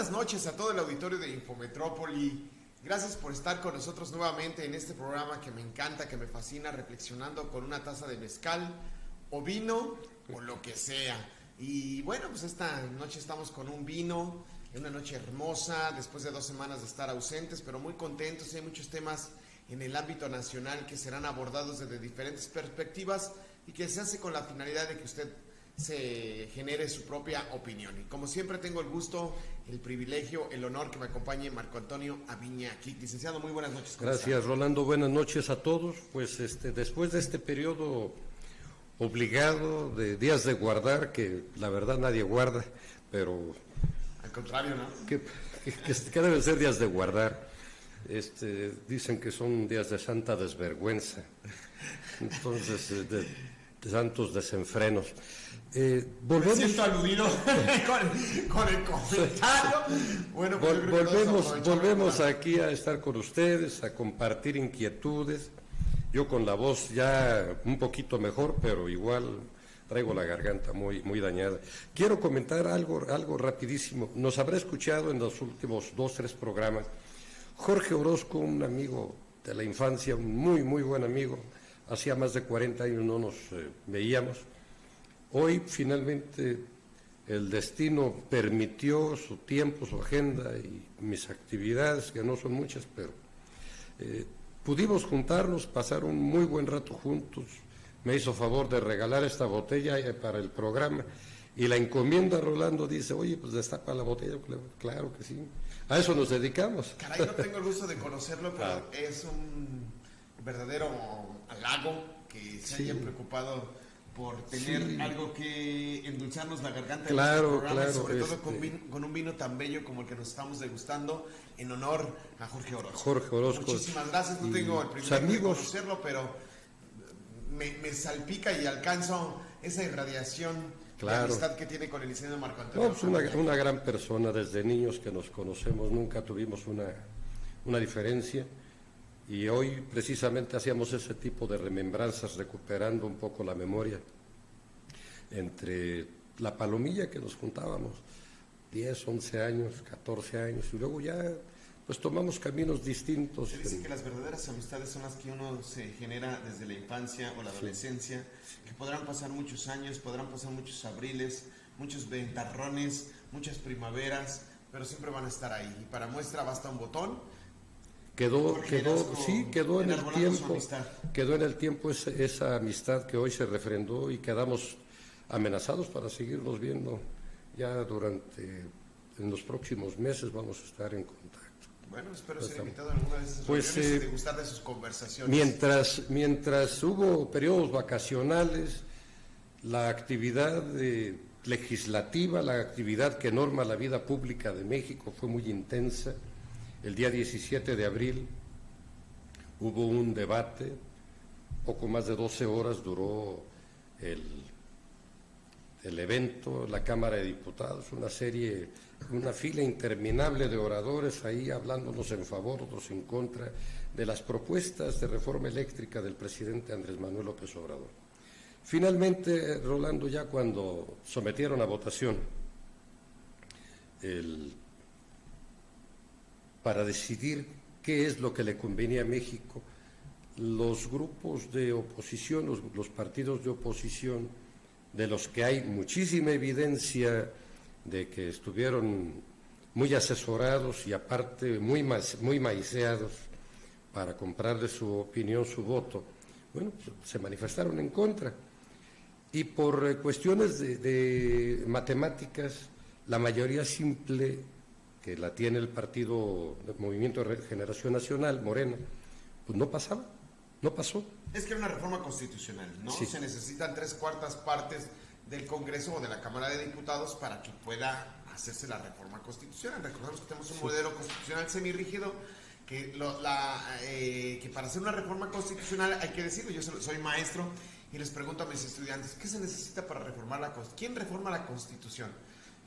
buenas noches a todo el auditorio de Infometrópoli. Gracias por estar con nosotros nuevamente en este programa que me encanta, que me fascina, reflexionando con una taza de mezcal o vino o lo que sea. Y bueno, pues esta noche estamos con un vino, en una noche hermosa, después de 2 semanas de estar ausentes, pero muy contentos. Hay muchos temas en el ámbito nacional que serán abordados desde diferentes perspectivas y que se hace con la finalidad de que usted se genere su propia opinión. Y como siempre tengo el gusto, el privilegio, el honor que me acompañe Marco Antonio Aviña aquí. Licenciado, muy buenas noches. Gracias, Rolando, buenas noches a todos. Pues después de este periodo obligado de días de guardar, que la verdad nadie guarda, pero... Al contrario, ¿no? Que deben ser días de guardar. Dicen que son días de santa desvergüenza. Entonces, de santos desenfrenos. Me siento aludido con el comentario. Bueno, pues volvemos aquí a estar con ustedes, a compartir inquietudes. Yo con la voz ya un poquito mejor, pero igual traigo la garganta muy dañada. Quiero comentar algo rapidísimo. Nos habrá escuchado en los últimos 2, 3 programas Jorge Orozco, un amigo de la infancia, un muy buen amigo. Hacía más de 40 años no nos veíamos. Hoy finalmente el destino permitió, su tiempo, su agenda y mis actividades, que no son muchas, pero pudimos juntarnos, pasar un muy buen rato juntos. Me hizo favor de regalar esta botella para el programa y la encomienda Rolando dice, oye, pues destapa la botella. Claro que sí, a eso nos dedicamos. Caray, no tengo el gusto de conocerlo, pero es un verdadero halago que se hayan preocupado por tener algo que endulzarnos la garganta. Claro, sobre todo con un vino tan bello como el que nos estamos degustando, en honor a Jorge Orozco. Muchísimas gracias, no tengo el privilegio de conocerlo, pero me salpica y alcanzo esa irradiación de amistad que tiene con el licenciado Marco Antonio. No, pues una gran persona, desde niños que nos conocemos, nunca tuvimos una diferencia. Y hoy precisamente hacíamos ese tipo de remembranzas, recuperando un poco la memoria entre la palomilla que nos juntábamos, 10, 11 años, 14 años, y luego ya pues tomamos caminos distintos. Se dice que las verdaderas amistades son las que uno se genera desde la infancia o la adolescencia, que podrán pasar muchos años, podrán pasar muchos abriles, muchos ventarrones, muchas primaveras, pero siempre van a estar ahí. Y para muestra basta un botón. Quedó en el tiempo esa amistad que hoy se refrendó y quedamos amenazados para seguirnos viendo ya en los próximos meses vamos a estar en contacto. Bueno, espero ser invitado a alguna de esas reuniones y degustar de sus conversaciones. Mientras hubo periodos vacacionales, la actividad legislativa, la actividad que norma la vida pública de México fue muy intensa. El día 17 de abril hubo un debate, poco más de 12 horas duró el evento, la Cámara de Diputados, una fila interminable de oradores ahí hablándonos en favor, otros en contra, de las propuestas de reforma eléctrica del presidente Andrés Manuel López Obrador. Finalmente, Rolando, ya cuando sometieron a votación para decidir qué es lo que le convenía a México, los grupos de oposición, los partidos de oposición, de los que hay muchísima evidencia de que estuvieron muy asesorados y aparte muy maiceados para comprarle su opinión, su voto, bueno, pues, se manifestaron en contra. Y por cuestiones de matemáticas, la mayoría simple que la tiene el partido del Movimiento de Regeneración Nacional, Morena, pues no pasó. Es que era una reforma constitucional, ¿no? Sí. Se necesitan 3/4 partes del Congreso o de la Cámara de Diputados para que pueda hacerse la reforma constitucional. Recordemos que tenemos un modelo constitucional semirrígido que para hacer una reforma constitucional hay que decirlo. Yo soy maestro y les pregunto a mis estudiantes, ¿qué se necesita para reformar la Constitución? ¿Quién reforma la Constitución?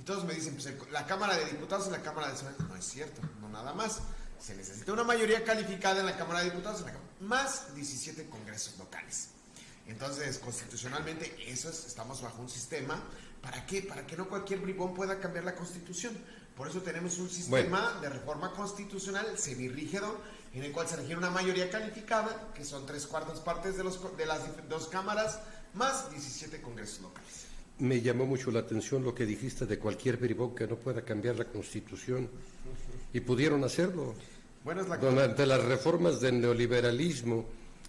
Y todos me dicen, pues la Cámara de Diputados y la Cámara de Senado. No es cierto, no nada más. Se necesita una mayoría calificada en la Cámara de Diputados, más 17 congresos locales. Entonces, constitucionalmente, estamos bajo un sistema. ¿Para qué? Para que no cualquier bribón pueda cambiar la Constitución. Por eso tenemos un sistema de reforma constitucional semirrígido, en el cual se requiere una mayoría calificada, que son 3/4 partes de las dos cámaras, más 17 congresos locales. Me llamó mucho la atención lo que dijiste de cualquier bribón que no pueda cambiar la Constitución, y pudieron hacerlo. Bueno, durante las reformas del neoliberalismo,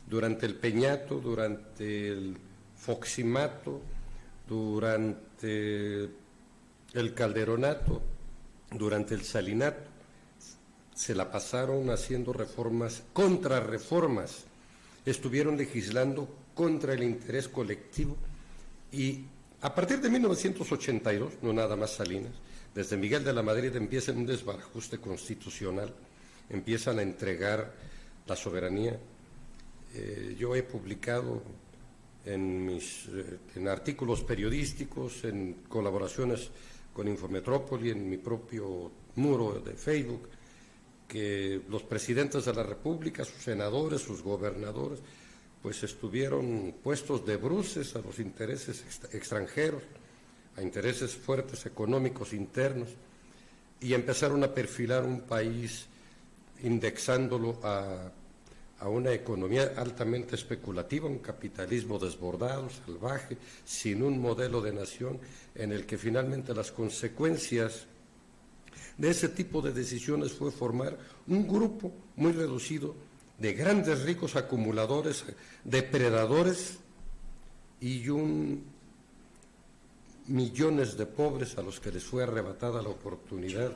durante el Peñato, durante el Foximato, durante el Calderonato, durante el Salinato, se la pasaron haciendo reformas, contrarreformas, estuvieron legislando contra el interés colectivo, y a partir de 1982, no nada más Salinas, desde Miguel de la Madrid empieza un desbarajuste constitucional, empiezan a entregar la soberanía. Yo he publicado en artículos periodísticos, en colaboraciones con Infometrópoli, en mi propio muro de Facebook, que los presidentes de la República, sus senadores, sus gobernadores, pues estuvieron puestos de bruces a los intereses extranjeros, a intereses fuertes económicos internos, y empezaron a perfilar un país indexándolo a una economía altamente especulativa, un capitalismo desbordado, salvaje, sin un modelo de nación, en el que finalmente las consecuencias de ese tipo de decisiones fue formar un grupo muy reducido de grandes ricos acumuladores, depredadores, y millones de pobres a los que les fue arrebatada la oportunidad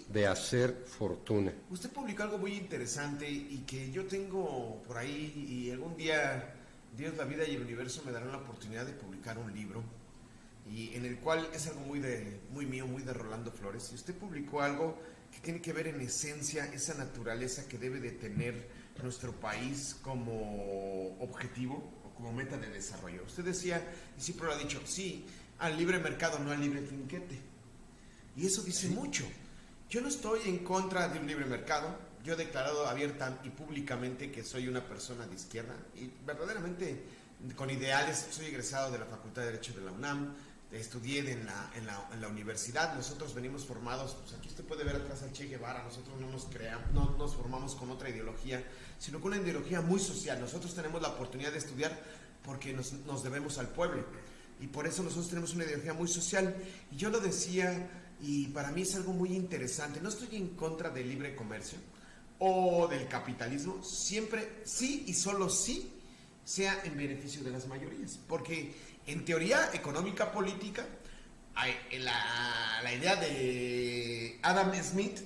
de hacer fortuna. Usted publicó algo muy interesante y que yo tengo por ahí, y algún día Dios, la vida y el universo me darán la oportunidad de publicar un libro, y en el cual es algo muy mío, muy de Rolando Flores. Y usted publicó algo que tiene que ver en esencia esa naturaleza que debe de tener nuestro país como objetivo o como meta de desarrollo. Usted decía, y siempre lo ha dicho, sí, al libre mercado, no al libre trinquete. Y eso dice mucho. Yo no estoy en contra de un libre mercado. Yo he declarado abierta y públicamente que soy una persona de izquierda y verdaderamente con ideales. Soy egresado de la Facultad de Derecho de la UNAM, estudié en la universidad. Nosotros venimos formados, pues aquí usted puede ver atrás al Che Guevara. Nosotros no nos formamos con otra ideología, sino con una ideología muy social. Nosotros tenemos la oportunidad de estudiar porque nos debemos al pueblo, y por eso nosotros tenemos una ideología muy social. Y yo lo decía, y para mí es algo muy interesante. No estoy en contra del libre comercio o del capitalismo, siempre sí y solo sí sea en beneficio de las mayorías, porque en teoría económica política, la idea de Adam Smith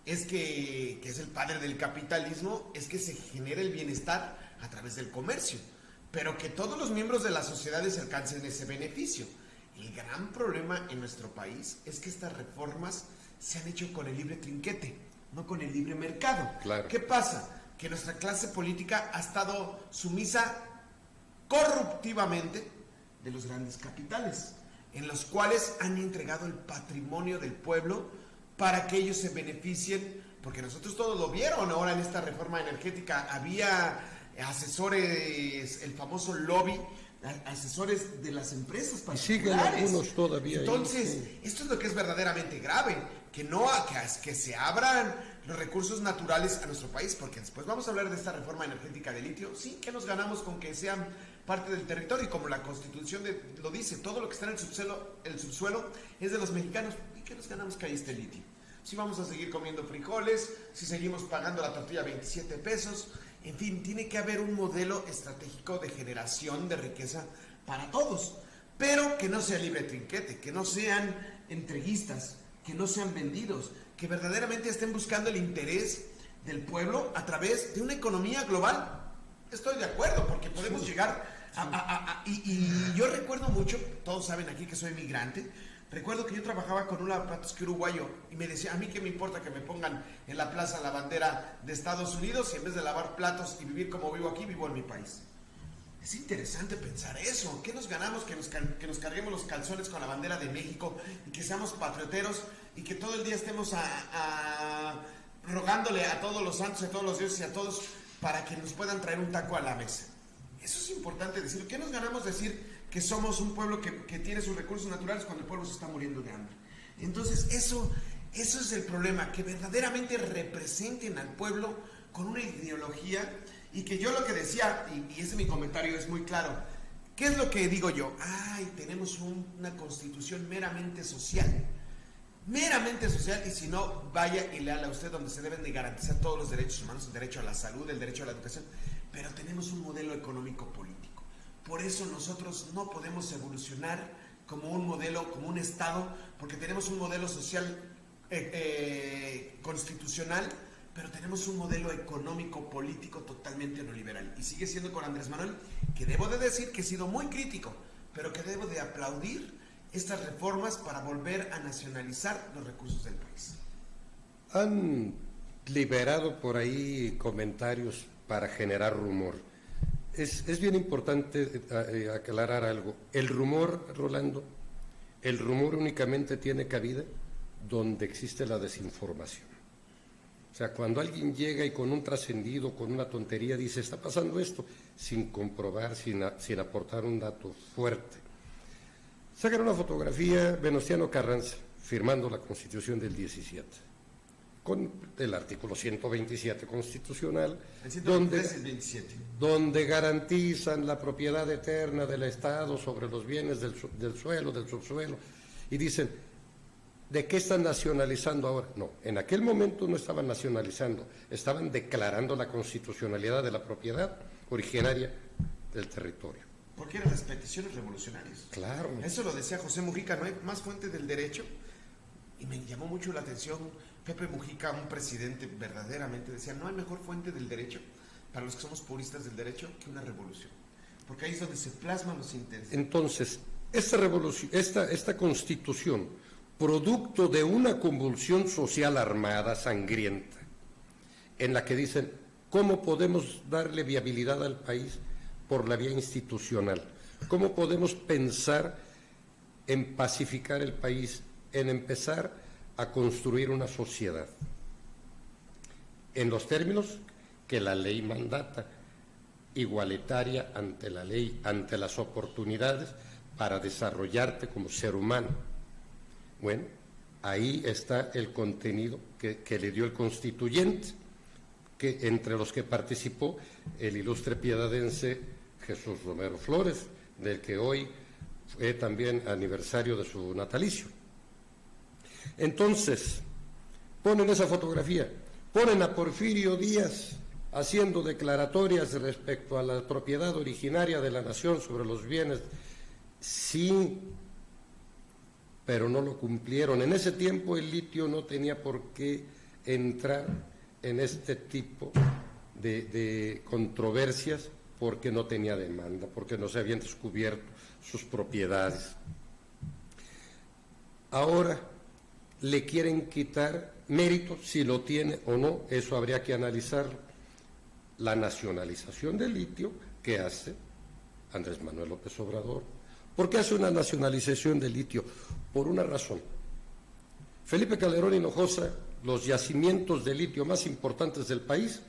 es que es el padre del capitalismo, es que se genere el bienestar a través del comercio, pero que todos los miembros de las sociedades alcancen ese beneficio. El gran problema en nuestro país es que estas reformas se han hecho con el libre trinquete, no con el libre mercado. Claro. ¿Qué pasa? Que nuestra clase política ha estado sumisa corruptivamente de los grandes capitales, en los cuales han entregado el patrimonio del pueblo para que ellos se beneficien, porque nosotros todos lo vieron ahora en esta reforma energética. Había asesores, el famoso lobby, asesores de las empresas particulares. Y siguen algunos todavía. Entonces, sí. Esto es lo que es verdaderamente grave, que se abran los recursos naturales a nuestro país, porque después vamos a hablar de esta reforma energética de litio. Sí, ¿qué nos ganamos con que sean parte del territorio? Y como la Constitución lo dice, todo lo que está en el subsuelo es de los mexicanos. ¿Y qué nos ganamos que ahí esté litio? Si vamos a seguir comiendo frijoles, si seguimos pagando la tortilla 27 pesos, en fin, tiene que haber un modelo estratégico de generación de riqueza para todos, pero que no sea libre trinquete, que no sean entreguistas, que no sean vendidos, que verdaderamente estén buscando el interés del pueblo a través de una economía global. Estoy de acuerdo, porque podemos llegar y yo recuerdo mucho, todos saben aquí que soy migrante. Recuerdo que yo trabajaba con un lavaplatos uruguayo y me decía, a mí qué me importa que me pongan en la plaza la bandera de Estados Unidos, y en vez de lavar platos y vivir como vivo aquí, vivo en mi país. Es interesante pensar eso. ¿Qué nos ganamos que nos carguemos los calzones con la bandera de México y que seamos patrioteros y que todo el día estemos rogándole a todos los santos, a todos los dioses y a todos para que nos puedan traer un taco a la mesa? Eso es importante decirlo. ¿Qué nos ganamos decir que somos un pueblo que tiene sus recursos naturales cuando el pueblo se está muriendo de hambre? Entonces eso Eso es el problema, que verdaderamente representen al pueblo con una ideología y que yo lo que decía, y ese mi comentario es muy claro, ¿qué es lo que digo yo? Ay, tenemos una constitución meramente social, y si no, vaya y léala usted, donde se deben de garantizar todos los derechos humanos, el derecho a la salud, el derecho a la educación, pero tenemos un modelo económico político. Por eso nosotros no podemos evolucionar como un modelo, como un Estado, porque tenemos un modelo social constitucional, pero tenemos un modelo económico político totalmente neoliberal. Y sigue siendo con Andrés Manuel, que debo de decir que he sido muy crítico, pero que debo de aplaudir estas reformas para volver a nacionalizar los recursos del país. Han liberado por ahí comentarios para generar rumor. Es bien importante aclarar algo. El rumor, Rolando, el rumor únicamente tiene cabida donde existe la desinformación. O sea, cuando alguien llega y con un trascendido, con una tontería, dice, está pasando esto, sin comprobar, sin aportar un dato fuerte. Sacan una fotografía, Venustiano Carranza, firmando la Constitución del 17, con el artículo 127 constitucional, el 123 es el 27. Donde garantizan la propiedad eterna del Estado sobre los bienes del suelo, del subsuelo, y dicen, ¿de qué están nacionalizando ahora? No, en aquel momento no estaban nacionalizando, estaban declarando la constitucionalidad de la propiedad originaria del territorio. Porque eran las peticiones revolucionarias. Claro. Eso lo decía José Mujica, no hay más fuente del derecho. Y me llamó mucho la atención, Pepe Mujica, un presidente verdaderamente, decía, no hay mejor fuente del derecho, para los que somos puristas del derecho, que una revolución. Porque ahí es donde se plasman los intereses. Entonces, esta constitución, producto de una convulsión social armada, sangrienta, en la que dicen, ¿cómo podemos darle viabilidad al país? Por la vía institucional. ¿Cómo podemos pensar en pacificar el país, en empezar a construir una sociedad? En los términos que la ley mandata, igualitaria ante la ley, ante las oportunidades para desarrollarte como ser humano. Bueno, ahí está el contenido que le dio el constituyente, que entre los que participó el ilustre piedadense Jesús Romero Flores, del que hoy fue también aniversario de su natalicio. Entonces, ponen esa fotografía, ponen a Porfirio Díaz haciendo declaratorias respecto a la propiedad originaria de la nación sobre los bienes. Sí, pero no lo cumplieron. En ese tiempo el litio no tenía por qué entrar en este tipo de controversias, porque no tenía demanda, porque no se habían descubierto sus propiedades. Ahora le quieren quitar mérito, si lo tiene o no, eso habría que analizarlo. La nacionalización del litio que hace Andrés Manuel López Obrador. ¿Por qué hace una nacionalización del litio? Por una razón. Felipe Calderón Hinojosa, los yacimientos de litio más importantes del país,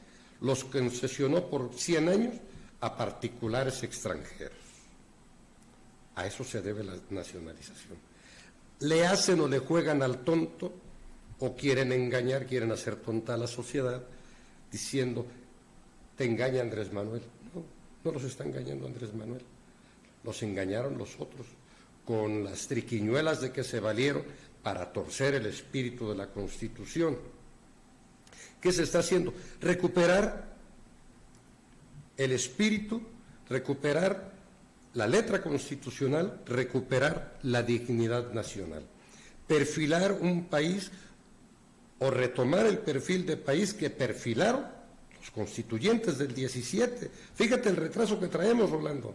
los concesionó por 100 años a particulares extranjeros. A eso se debe la nacionalización. Le hacen o le juegan al tonto, o quieren engañar, quieren hacer tonta a la sociedad, diciendo, te engaña Andrés Manuel. No, no los está engañando Andrés Manuel. Los engañaron los otros, con las triquiñuelas de que se valieron para torcer el espíritu de la Constitución. ¿Qué se está haciendo? Recuperar el espíritu, recuperar la letra constitucional, recuperar la dignidad nacional, perfilar un país o retomar el perfil de país que perfilaron los constituyentes del 17. Fíjate el retraso que traemos, Rolando.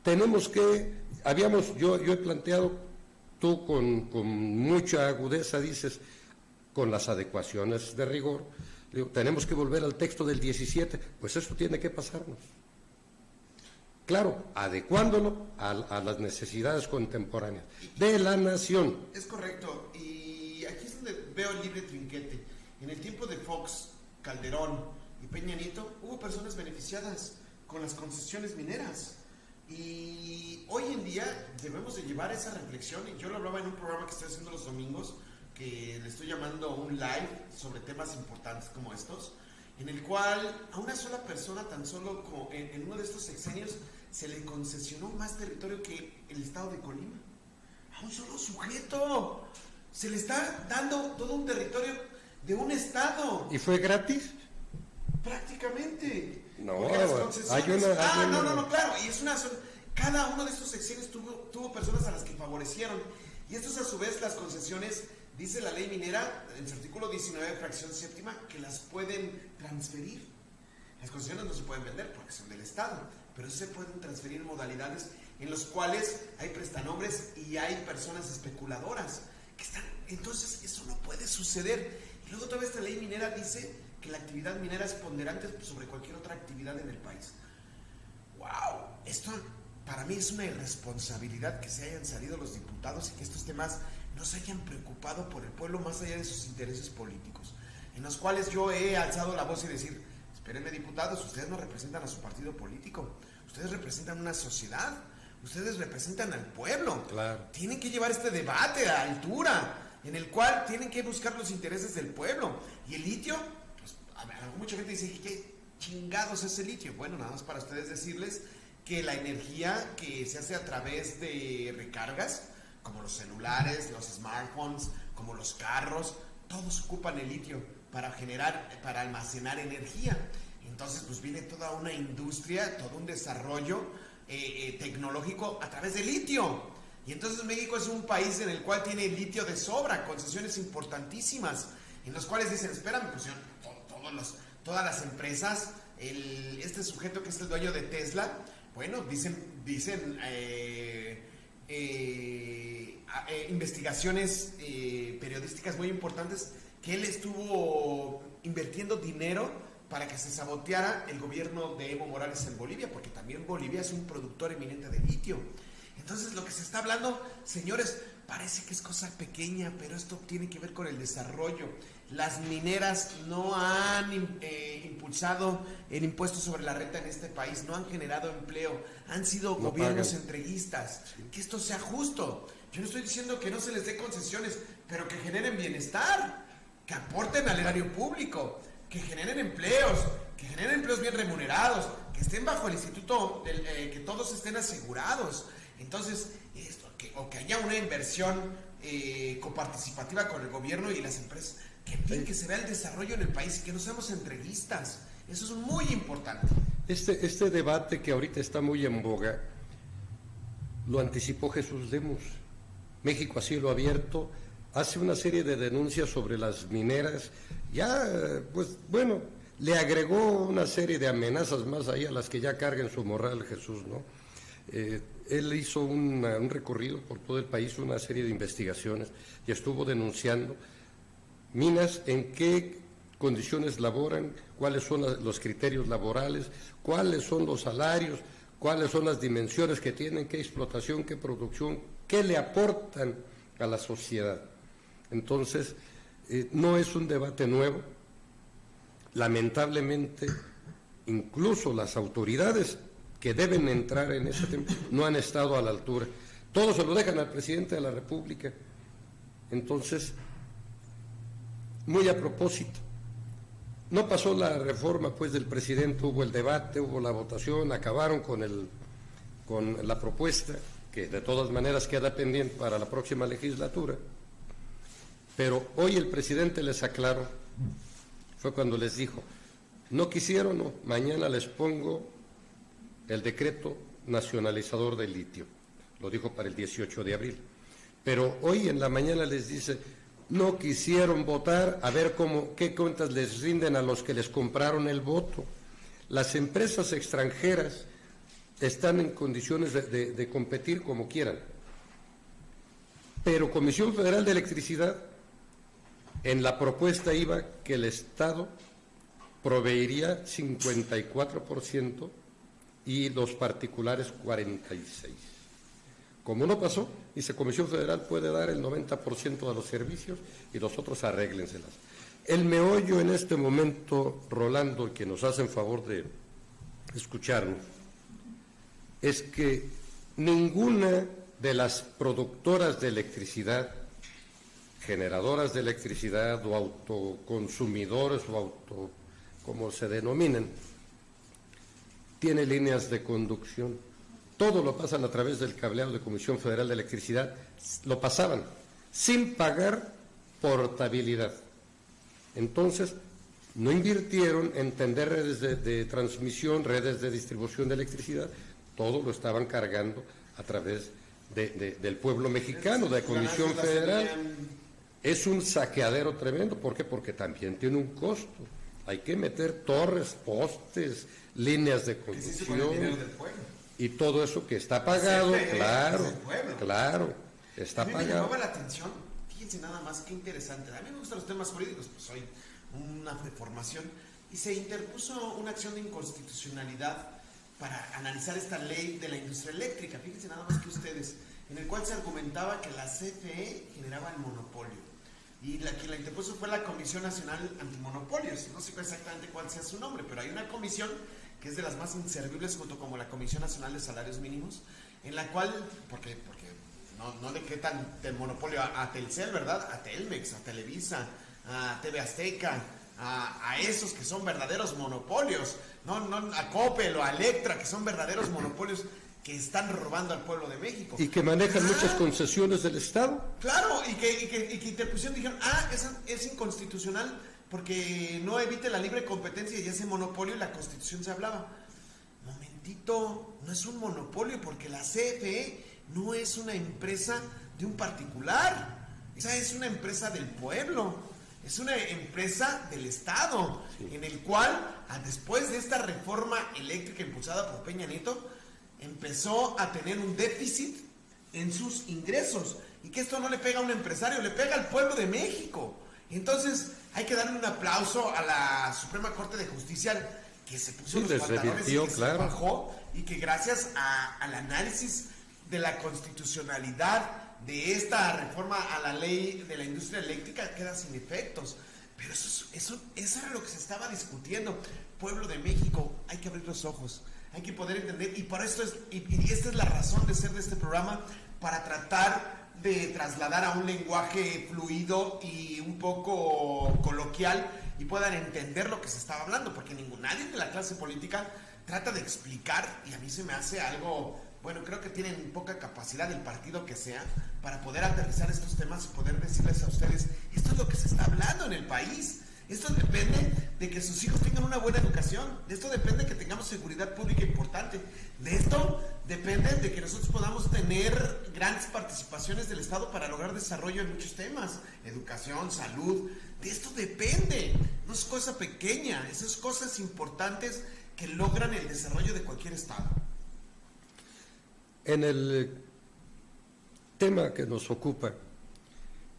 Tenemos que, yo he planteado, tú con mucha agudeza dices, con las adecuaciones de rigor, digo, tenemos que volver al texto del 17, pues eso tiene que pasarnos. Claro, adecuándolo a las necesidades contemporáneas de la nación. Es correcto, y aquí es donde veo el libre trinquete. En el tiempo de Fox, Calderón y Peña Nieto, hubo personas beneficiadas con las concesiones mineras. Y hoy en día debemos de llevar esa reflexión, y yo lo hablaba en un programa que estoy haciendo los domingos, que le estoy llamando un live sobre temas importantes como estos, en el cual a una sola persona, tan solo como en uno de estos sexenios, se le concesionó más territorio que el estado de Colima. A un solo sujeto se le está dando todo un territorio de un estado. ¿Y fue gratis? Prácticamente. No, hay una... claro, y es una... Cada uno de estos sexenios tuvo personas a las que favorecieron, y estos a su vez, las concesiones, dice la ley minera, en su artículo 19, fracción séptima, que las pueden transferir. Las concesiones no se pueden vender porque son del Estado, pero sí se pueden transferir en modalidades en los cuales hay prestanombres y hay personas especuladoras que están... Entonces, eso no puede suceder. Y luego toda esta ley minera dice que la actividad minera es ponderante sobre cualquier otra actividad en el país. ¡Wow! Esto para mí es una irresponsabilidad, que se hayan salido los diputados y que estos temas no se hayan preocupado por el pueblo más allá de sus intereses políticos, en los cuales yo he alzado la voz y decir: espérenme, diputados, ustedes no representan a su partido político, ustedes representan una sociedad, ustedes representan al pueblo. Claro. Tienen que llevar este debate a altura, en el cual tienen que buscar los intereses del pueblo. Y el litio, pues, mucha gente dice: ¿qué chingados es el litio? Bueno, nada más para ustedes decirles que la energía que se hace a través de recargas, como los celulares, los smartphones, como los carros, todos ocupan el litio para almacenar energía. Entonces, pues viene toda una industria, todo un desarrollo tecnológico a través del litio. Y entonces México es un país en el cual tiene litio de sobra, concesiones importantísimas, en los cuales dicen: espérame, pues todas las empresas, este sujeto que es el dueño de Tesla, bueno, dicen investigaciones periodísticas muy importantes, que él estuvo invirtiendo dinero para que se saboteara el gobierno de Evo Morales en Bolivia, porque también Bolivia es un productor eminente de litio. Entonces, lo que se está hablando, señores, parece que es cosa pequeña, pero esto tiene que ver con el desarrollo. Las mineras no han impulsado el impuesto sobre la renta en este país, no han generado empleo, han sido gobiernos entreguistas. Sí. Que esto sea justo. Yo no estoy diciendo que no se les dé concesiones, pero que generen bienestar, que aporten al erario público, que generen empleos bien remunerados, que estén bajo el instituto, que todos estén asegurados. Entonces, que haya una inversión coparticipativa con el gobierno y las empresas, que se vea el desarrollo en el país y que no seamos entreguistas. Eso es muy importante. Este debate que ahorita está muy en boga lo anticipó Jesús Lemus. México a cielo abierto hace una serie de denuncias sobre las mineras. Ya, pues bueno, le agregó una serie de amenazas más allá, a las que ya carga en su morral Jesús, ¿no? Él hizo un recorrido por todo el país, una serie de investigaciones, y estuvo denunciando minas, en qué condiciones laboran, cuáles son los criterios laborales, cuáles son los salarios, cuáles son las dimensiones que tienen, qué explotación, qué producción, qué le aportan a la sociedad. Entonces, no es un debate nuevo. Lamentablemente, incluso las autoridades que deben entrar en ese tema no han estado a la altura. Todos se lo dejan al presidente de la República. Entonces, muy a propósito, no pasó la reforma pues del presidente, hubo el debate, hubo la votación, acabaron con la propuesta, que de todas maneras queda pendiente para la próxima legislatura, pero hoy el presidente les aclaró, fue cuando les dijo: no quisieron, no, mañana les pongo el decreto nacionalizador del litio, lo dijo para el 18 de abril, pero hoy en la mañana les dice: no quisieron votar, a ver qué cuentas les rinden a los que les compraron el voto. Las empresas extranjeras están en condiciones de competir como quieran, pero Comisión Federal de Electricidad, en la propuesta iba que el Estado proveería 54% y los particulares 46%. Como no pasó, dice Comisión Federal puede dar el 90% de los servicios y los otros arréglenselas. El meollo en este momento, Rolando, que nos hacen favor de escucharnos, es que ninguna de las productoras de electricidad, generadoras de electricidad o autoconsumidores o como se denominan, tiene líneas de conducción. Todo lo pasan a través del cableado de Comisión Federal de Electricidad, lo pasaban sin pagar portabilidad. Entonces, no invirtieron en tender redes de transmisión, redes de distribución de electricidad, todo lo estaban cargando a través del pueblo mexicano, de la Comisión Federal. Es un saqueadero tremendo. ¿Por qué? Porque también tiene un costo. Hay que meter torres, postes, líneas de conducción y todo eso que está pagado, claro, está pagado. Me llamaba la atención, fíjense nada más, qué interesante. A mí me gustan los temas jurídicos, pues soy una de formación, y se interpuso una acción de inconstitucionalidad para analizar esta ley de la industria eléctrica, fíjense nada más que ustedes, en el cual se argumentaba que la CFE generaba el monopolio. Y la que la interpuso fue la Comisión Nacional Antimonopolios. No sé exactamente cuál sea su nombre, pero hay una comisión que es de las más inservibles, junto con la Comisión Nacional de Salarios Mínimos, en la cual, porque no decretan el monopolio a Telcel, ¿verdad? A Telmex, a Televisa, a TV Azteca, a esos que son verdaderos monopolios, no a Coppel o a Electra, que son verdaderos monopolios que están robando al pueblo de México. Y que manejan muchas concesiones del Estado. Claro, y que interpusieron, dijeron, es inconstitucional porque no evite la libre competencia y ese monopolio, la Constitución se hablaba. Momentito, no es un monopolio porque la CFE no es una empresa de un particular, esa es una empresa del pueblo, es una empresa del Estado, sí, en el cual, después de esta reforma eléctrica impulsada por Peña Nieto, empezó a tener un déficit en sus ingresos, y que esto no le pega a un empresario, le pega al pueblo de México. Entonces hay que darle un aplauso a la Suprema Corte de Justicia, que se puso los pantalones y que se bajó, y que gracias al análisis de la constitucionalidad de esta reforma a la ley de la industria eléctrica queda sin efectos. Pero eso era lo que se estaba discutiendo. Pueblo de México, hay que abrir los ojos, hay que poder entender, y para esto y esta es la razón de ser de este programa, para tratar de trasladar a un lenguaje fluido y un poco coloquial, y puedan entender lo que se estaba hablando, porque nadie de la clase política trata de explicar, y a mí se me hace algo, bueno, creo que tienen poca capacidad, del partido que sea, para poder aterrizar estos temas y poder decirles a ustedes, esto es lo que se está hablando en el país. Esto depende de que sus hijos tengan una buena educación, de esto depende de que tengamos seguridad pública importante, de esto depende de que nosotros podamos tener grandes participaciones del Estado para lograr desarrollo en muchos temas, educación, salud, de esto depende, no es cosa pequeña, esas cosas importantes que logran el desarrollo de cualquier Estado. En el tema que nos ocupa,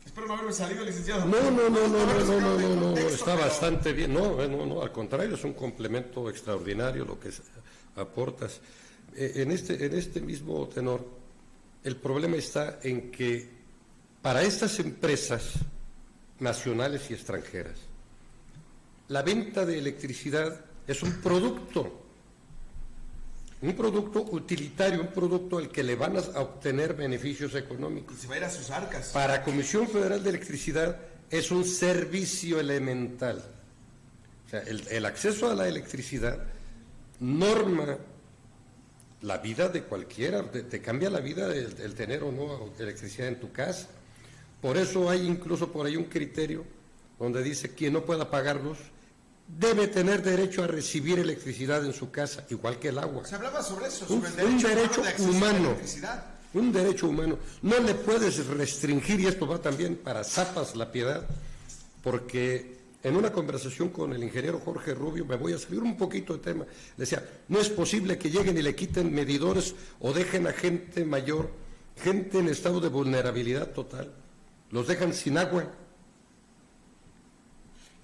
espero no haberme salido, licenciado. No, está bastante bien. No, al contrario, es un complemento extraordinario lo que aportas. En este mismo tenor, el problema está en que para estas empresas nacionales y extranjeras, la venta de electricidad es un producto utilitario, un producto al que le van a obtener beneficios económicos. Y se va a ir a sus arcas. Para Comisión Federal de Electricidad es un servicio elemental. O sea, el acceso a la electricidad norma la vida de cualquiera, te cambia la vida el tener o no electricidad en tu casa. Por eso hay incluso por ahí un criterio donde dice quien no pueda pagarlos debe tener derecho a recibir electricidad en su casa, igual que el agua. Se hablaba sobre eso, sobre un derecho humano. Un derecho humano. No le puedes restringir, y esto va también para Zapas la Piedad, porque en una conversación con el ingeniero Jorge Rubio, me voy a salir un poquito de tema, le decía, no es posible que lleguen y le quiten medidores o dejen a gente mayor, gente en estado de vulnerabilidad total, los dejan sin agua.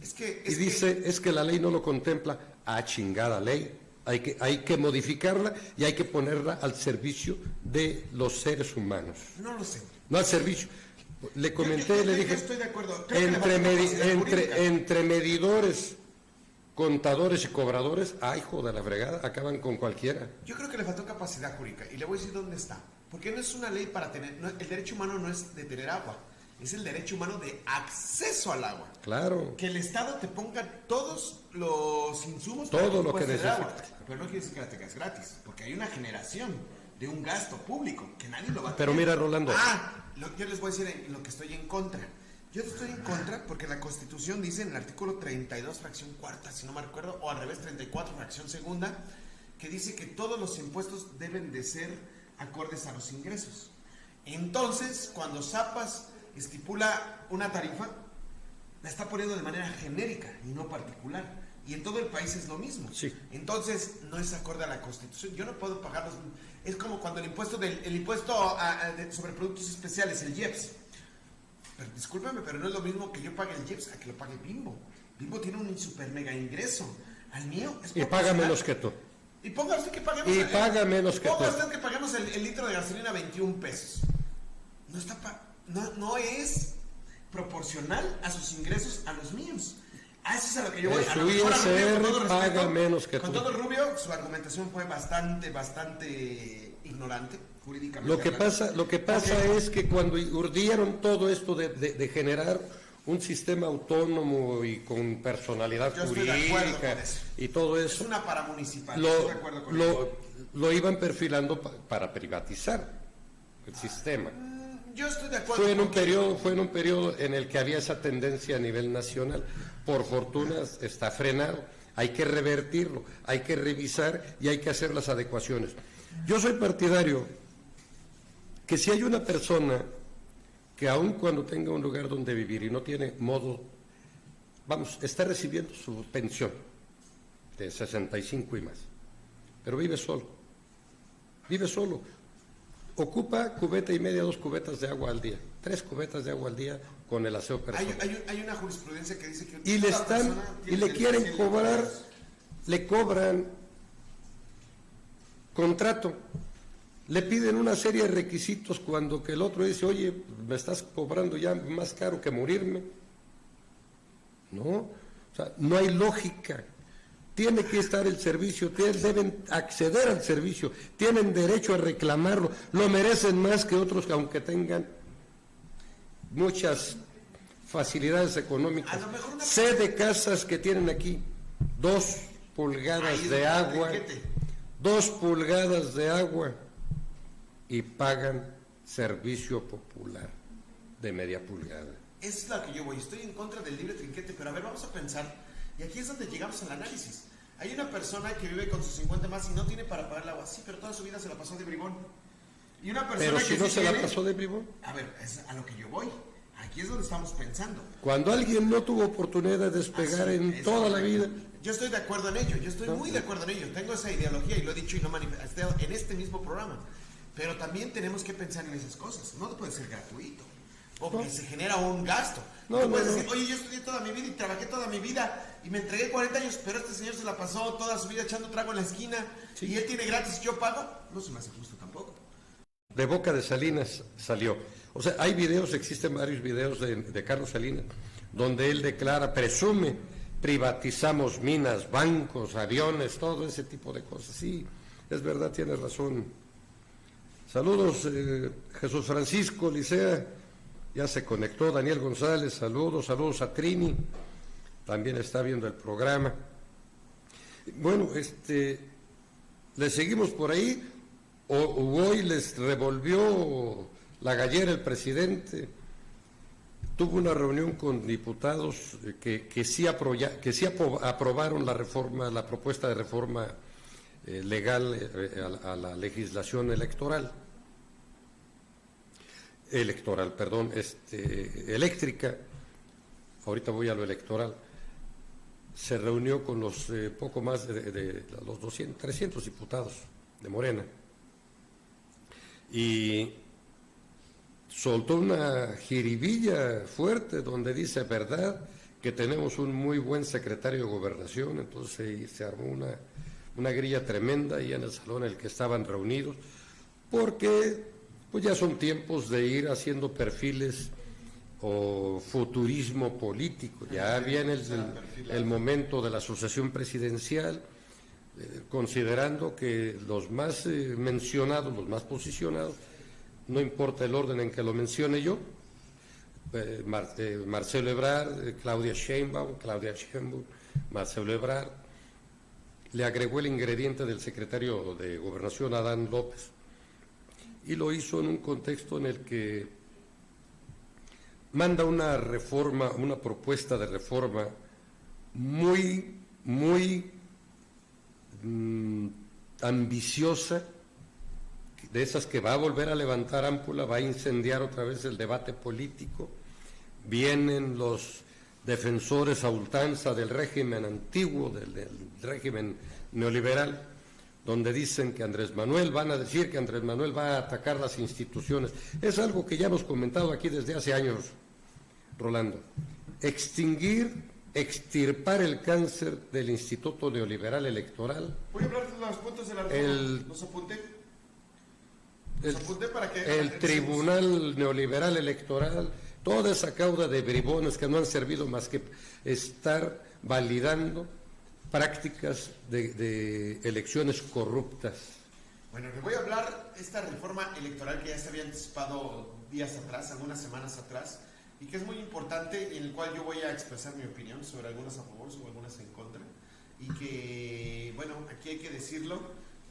Es que la ley no lo contempla. Chingada ley, hay que modificarla y hay que ponerla al servicio de los seres humanos. No lo sé. No al servicio. Le comenté, le dije, estoy de acuerdo. entre medidores contadores y cobradores, hijo de la fregada, acaban con cualquiera. Yo creo que le faltó capacidad jurídica y le voy a decir dónde está. Porque no es una ley para tener, el derecho humano no es de tener agua, es el derecho humano de acceso al agua. Claro. Que el Estado te ponga todos los insumos todo lo que necesitas. agua. Pero no quiere decir que la tengas gratis, porque hay una generación de un gasto público que nadie lo va a Pero tener. mira, Rolando. Yo les voy a decir en lo que estoy en contra. Yo estoy en contra porque la Constitución dice en el artículo 32, fracción cuarta, si no me recuerdo, o al revés, 34, fracción segunda, que dice que todos los impuestos deben de ser acordes a los ingresos. Entonces, cuando Zapas estipula una tarifa, la está poniendo de manera genérica y no particular. Y en todo el país es lo mismo. Sí. Entonces, no es acorde a la Constitución. Yo no puedo pagar los... Es como cuando el impuesto sobre productos especiales, el IEPS. Pero discúlpame, pero no es lo mismo que yo pague el IEPS a que lo pague Bimbo. Bimbo tiene un super mega ingreso. Al mío es y paga menos que tú. Y ponga usted que paguemos... Y paga menos que tú. Ponga usted que paguemos el litro de gasolina 21 pesos. No es proporcional a sus ingresos a los míos. Eso es a lo que yo voy. Su ISR paga menos que tú. Con todo el Rubio, su argumentación fue bastante ignorante jurídicamente. Lo que pasa es que cuando urdieron todo esto de generar un sistema autónomo y con personalidad jurídica y todo eso, es una paramunicipal. lo iban perfilando para privatizar el sistema. Yo estoy de acuerdo. Fue en un periodo en el que había esa tendencia a nivel nacional. Por fortuna está frenado. Hay que revertirlo, hay que revisar y hay que hacer las adecuaciones. Yo soy partidario que si hay una persona que aun cuando tenga un lugar donde vivir y no tiene modo, está recibiendo su pensión de 65 y más, pero vive solo, ocupa cubeta y media, 2 cubetas de agua al día, 3 cubetas de agua al día con el aseo personal. Hay una jurisprudencia que dice que... Y le quieren cobrar, le cobran contrato, le piden una serie de requisitos cuando que el otro dice, oye, me estás cobrando ya más caro que morirme. No, o sea, no hay lógica. Tiene que estar el servicio, deben acceder al servicio, tienen derecho a reclamarlo, lo merecen más que otros aunque tengan muchas facilidades económicas. Sé de casas que tienen aquí 2 pulgadas de agua, 2 pulgadas de agua y pagan servicio popular de media pulgada. Esa es la que yo voy, estoy en contra del libre trinquete, pero a ver, vamos a pensar, y aquí es donde llegamos al análisis. Hay una persona que vive con sus 50 más y no tiene para pagar el agua, sí, pero toda su vida se la pasó de bribón. Y una persona pero si que no se la pasó de bribón. A ver, es a lo que yo voy. Aquí es donde estamos pensando. Cuando alguien no tuvo oportunidad de despegar en toda la vida. Yo estoy de acuerdo en ello, yo estoy muy de acuerdo en ello. Tengo esa ideología y lo he dicho y lo he manifestado en este mismo programa. Pero también tenemos que pensar en esas cosas. No puede ser gratuito. Porque se genera un gasto. No puedes decir, oye, yo estudié toda mi vida y trabajé toda mi vida y me entregué 40 años, pero este señor se la pasó toda su vida echando trago en la esquina y él tiene gratis y yo pago. No se me hace justo tampoco. De boca de Salinas salió. O sea, hay videos, existen varios videos de Carlos Salinas, donde él declara, presume, privatizamos minas, bancos, aviones, todo ese tipo de cosas. Sí, es verdad, tienes razón. Saludos, Jesús Francisco Licea, ya se conectó. Daniel González, saludos a Trini, también está viendo el programa. Bueno, le seguimos por ahí, o hoy les revolvió la gallera el presidente. Tuvo una reunión con diputados que sí aprobaron la propuesta de reforma legal a la legislación eléctrica. Ahorita voy a lo electoral. Se reunió con los poco más de los 300 diputados de Morena y soltó una jiribilla fuerte donde dice, verdad, que tenemos un muy buen secretario de Gobernación. Entonces se armó una grilla tremenda ahí en el salón en el que estaban reunidos, porque pues ya son tiempos de ir haciendo perfiles o futurismo político. Ya viene el momento de la sucesión presidencial, considerando que los más mencionados, los más posicionados, no importa el orden en que lo mencione yo, Marcelo Ebrard, Claudia Sheinbaum, Marcelo Ebrard, le agregó el ingrediente del secretario de Gobernación, Adán López, y lo hizo en un contexto en el que manda una reforma, una propuesta de reforma muy ambiciosa, de esas que va a volver a levantar ámpula, va a incendiar otra vez el debate político. Vienen los defensores a ultranza del régimen antiguo, del régimen neoliberal, donde dicen que van a decir que Andrés Manuel va a atacar las instituciones. Es algo que ya hemos comentado aquí desde hace años, Rolando. Extirpar el cáncer del Instituto Neoliberal Electoral. Voy a hablar de los puntos de la reforma. Los apunté para que... El Tribunal Neoliberal Electoral, toda esa cauda de bribones que no han servido más que estar validando prácticas de elecciones corruptas. Bueno, le voy a hablar de esta reforma electoral que ya se había anticipado días atrás, algunas semanas atrás, y que es muy importante, y en el cual yo voy a expresar mi opinión sobre algunas a favor, sobre algunas en contra, y que, bueno, aquí hay que decirlo,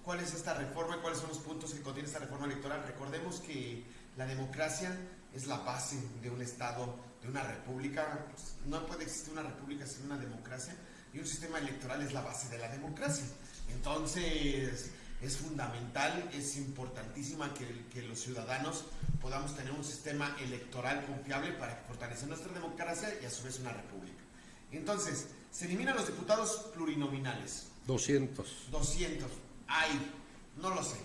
cuál es esta reforma, cuáles son los puntos que contiene esta reforma electoral. Recordemos que la democracia es la base de un Estado, de una república. No puede existir una república sin una democracia, y un sistema electoral es la base de la democracia. Entonces, es fundamental, es importantísima que los ciudadanos podamos tener un sistema electoral confiable para fortalecer nuestra democracia y a su vez una república. Entonces, se eliminan los diputados plurinominales. 200. Ay, no lo sé.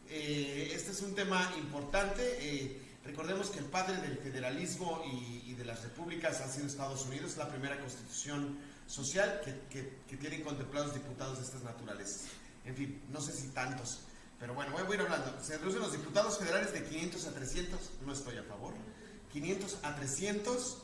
Este es un tema importante. Recordemos que el padre del federalismo y de las repúblicas ha sido Estados Unidos, es la primera constitución social que tiene contemplados diputados de estas naturalezas. En fin, no sé si tantos, pero bueno, voy a ir hablando. Se reducen los diputados federales de 500 a 300, no estoy a favor. 500 a 300.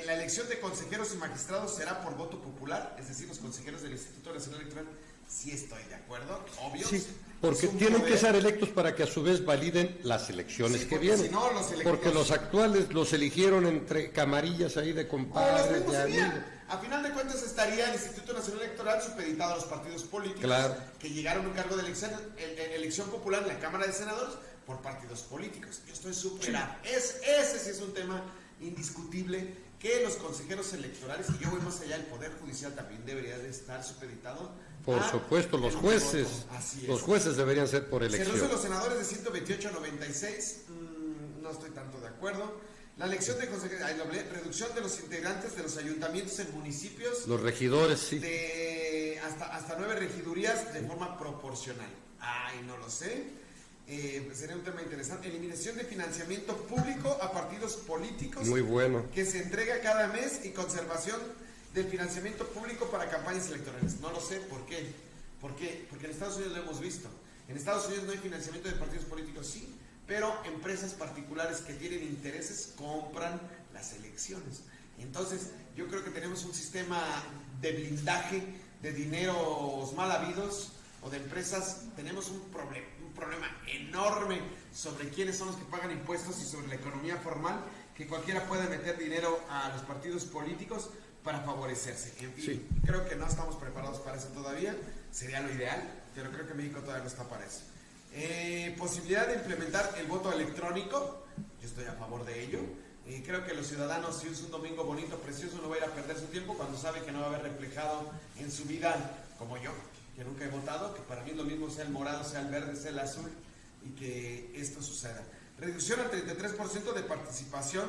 La elección de consejeros y magistrados será por voto popular, es decir, los consejeros del Instituto Nacional Electoral. Sí estoy de acuerdo, obvio. Sí, porque tienen que ser electos para que a su vez validen las elecciones que vienen. Si no, porque los actuales los eligieron entre camarillas ahí de compadres, de amigos. A final de cuentas estaría el Instituto Nacional Electoral supeditado a los partidos políticos, claro, que llegaron a un cargo de elección popular en la Cámara de Senadores por partidos políticos. Yo estoy superado. Ese sí es un tema indiscutible, que los consejeros electorales, y yo voy más allá, el Poder Judicial también debería de estar supeditado. Por supuesto, los jueces deberían ser por elección. Se reducen los senadores de 128 a 96, no estoy tanto de acuerdo. La elección de consejeros, reducción de los integrantes de los ayuntamientos en municipios. Los regidores, sí. De hasta 9 regidurías de forma proporcional. Ay, no lo sé. Sería un tema interesante. Eliminación de financiamiento público a partidos políticos. Muy bueno. Que se entrega cada mes, y conservación del financiamiento público para campañas electorales. No lo sé, ¿por qué? Porque en Estados Unidos lo hemos visto. En Estados Unidos no hay financiamiento de partidos políticos, sí, pero empresas particulares que tienen intereses compran las elecciones. Entonces, yo creo que tenemos un sistema de blindaje de dineros mal habidos o de empresas. Tenemos un problema enorme sobre quiénes son los que pagan impuestos y sobre la economía formal, que cualquiera puede meter dinero a los partidos políticos para favorecerse. En fin, sí, creo que no estamos preparados para eso todavía. Sería lo ideal, pero creo que México todavía no está para eso. Posibilidad de implementar el voto electrónico, yo estoy a favor de ello. Creo que los ciudadanos, si es un domingo bonito, precioso, no va a ir a perder su tiempo cuando sabe que no va a haber reflejado en su vida, como yo, que nunca he votado, que para mí es lo mismo sea el morado, sea el verde, sea el azul, y que esto suceda. Reducción al 33% de participación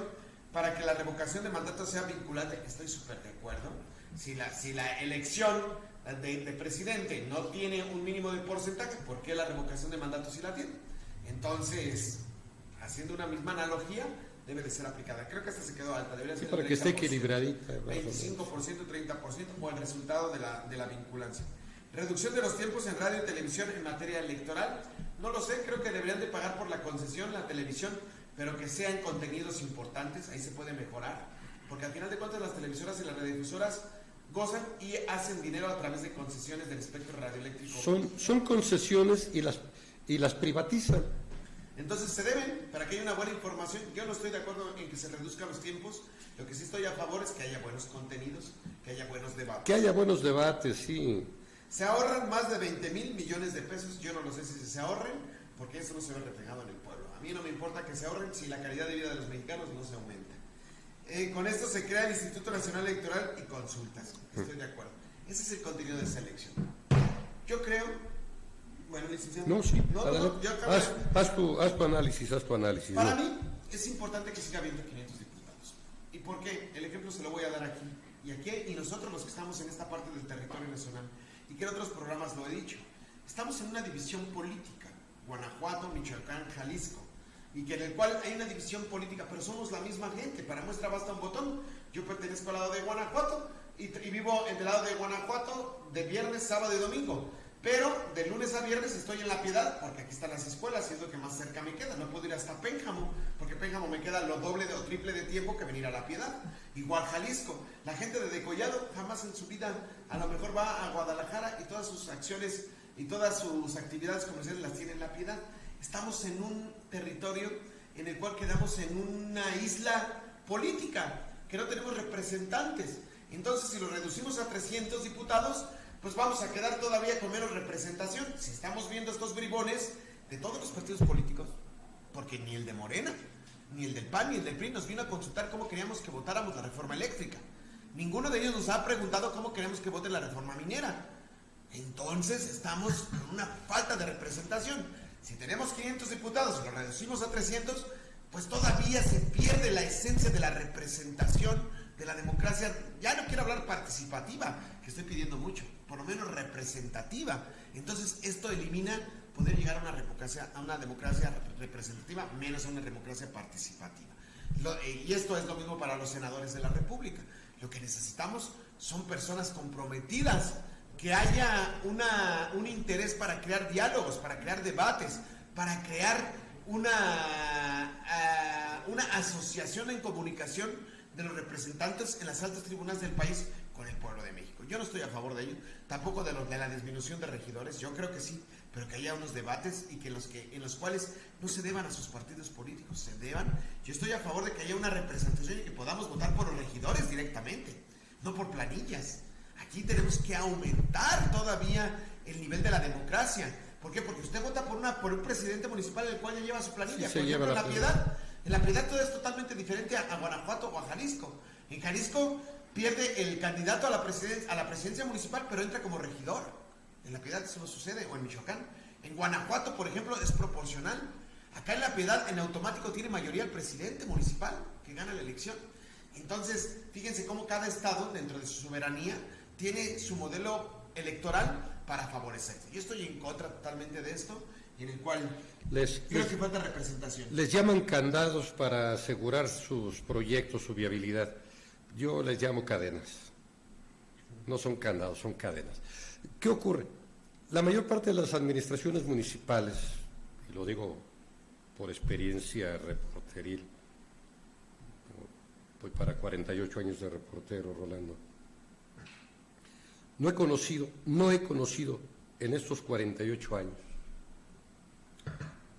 para que la revocación de mandato sea vinculante. Estoy súper de acuerdo. Si la elección de presidente no tiene un mínimo de porcentaje, ¿por qué la revocación de mandato sí la tiene? Entonces, haciendo una misma analogía, debe de ser aplicada. Creo que esta se quedó alta, debería ser para que esté equilibradita. 25%, 30%, o el resultado de la vinculancia. Reducción de los tiempos en radio y televisión en materia electoral. No lo sé, creo que deberían de pagar por la concesión la televisión, pero que sean contenidos importantes, ahí se puede mejorar, porque al final de cuentas las televisoras y las radiodifusoras gozan y hacen dinero a través de concesiones del espectro radioeléctrico. Son concesiones y las privatizan. Entonces se deben, para que haya una buena información. Yo no estoy de acuerdo en que se reduzcan los tiempos, lo que sí estoy a favor es que haya buenos contenidos, que haya buenos debates. Que haya buenos debates, sí. Se ahorran más de 20,000 millones de pesos, yo no lo sé si se ahorren, porque eso no se ve reflejado en el pueblo. A mí no me importa que se ahorren si la calidad de vida de los mexicanos no se aumenta. Con esto se crea el Instituto Nacional Electoral y consultas, estoy de acuerdo. Ese es el contenido de esa elección. Yo creo, bueno, licenciado. No, sí, yo haz tu análisis, Para mí es importante que siga habiendo 500 diputados. ¿Y por qué? El ejemplo se lo voy a dar aquí. Y nosotros los que estamos en esta parte del territorio nacional, y que en otros programas lo he dicho, estamos en una división política, Guanajuato, Michoacán, Jalisco, y que en el cual hay una división política, pero somos la misma gente. Para muestra basta un botón. Yo pertenezco al lado de Guanajuato y vivo en el lado de Guanajuato de viernes, sábado y domingo, pero de lunes a viernes estoy en La Piedad porque aquí están las escuelas y es lo que más cerca me queda. No puedo ir hasta Pénjamo porque Pénjamo me queda lo doble o triple de tiempo que venir a La Piedad. Igual Jalisco, la gente de Degollado jamás en su vida a lo mejor va a Guadalajara y todas sus acciones y todas sus actividades comerciales las tiene en La Piedad. Estamos en un territorio en el cual quedamos en una isla política, que no tenemos representantes. Entonces, si lo reducimos a 300 diputados, pues vamos a quedar todavía con menos representación. Si estamos viendo estos bribones de todos los partidos políticos, porque ni el de Morena, ni el del PAN, ni el del PRI nos vino a consultar cómo queríamos que votáramos la reforma eléctrica. Ninguno de ellos nos ha preguntado cómo queremos que vote la reforma minera. Entonces, estamos con una falta de representación. Si tenemos 500 diputados y lo reducimos a 300, pues todavía se pierde la esencia de la representación de la democracia. Ya no quiero hablar participativa, que estoy pidiendo mucho, por lo menos representativa. Entonces esto elimina poder llegar a una democracia representativa, menos a una democracia participativa. Y esto es lo mismo para los senadores de la República. Lo que necesitamos son personas comprometidas, que haya un interés para crear diálogos, para crear debates, para crear una asociación en comunicación de los representantes en las altas tribunas del país con el pueblo de México. Yo no estoy a favor de ello, tampoco de la disminución de regidores, yo creo que sí, pero que haya unos debates y que en los cuales no se deban a sus partidos políticos, yo estoy a favor de que haya una representación y que podamos votar por los regidores directamente, no por planillas. Aquí tenemos que aumentar todavía el nivel de la democracia. ¿Por qué? Porque usted vota por un presidente municipal el cual ya lleva su planilla. Sí, por ejemplo, en La Piedad todo es totalmente diferente a Guanajuato o a Jalisco. En Jalisco pierde el candidato a la presidencia municipal, pero entra como regidor. En La Piedad eso no sucede, o en Michoacán. En Guanajuato, por ejemplo, es proporcional. Acá en La Piedad, en automático, tiene mayoría el presidente municipal que gana la elección. Entonces, fíjense cómo cada estado, dentro de su soberanía, tiene su modelo electoral para favorecerse. Yo estoy en contra totalmente de esto, y en el cual creo que falta representación. Les llaman candados para asegurar sus proyectos, su viabilidad. Yo les llamo cadenas. No son candados, son cadenas. ¿Qué ocurre? La mayor parte de las administraciones municipales, y lo digo por experiencia reporteril, voy para 48 años de reportero, Rolando, no he conocido en estos 48 años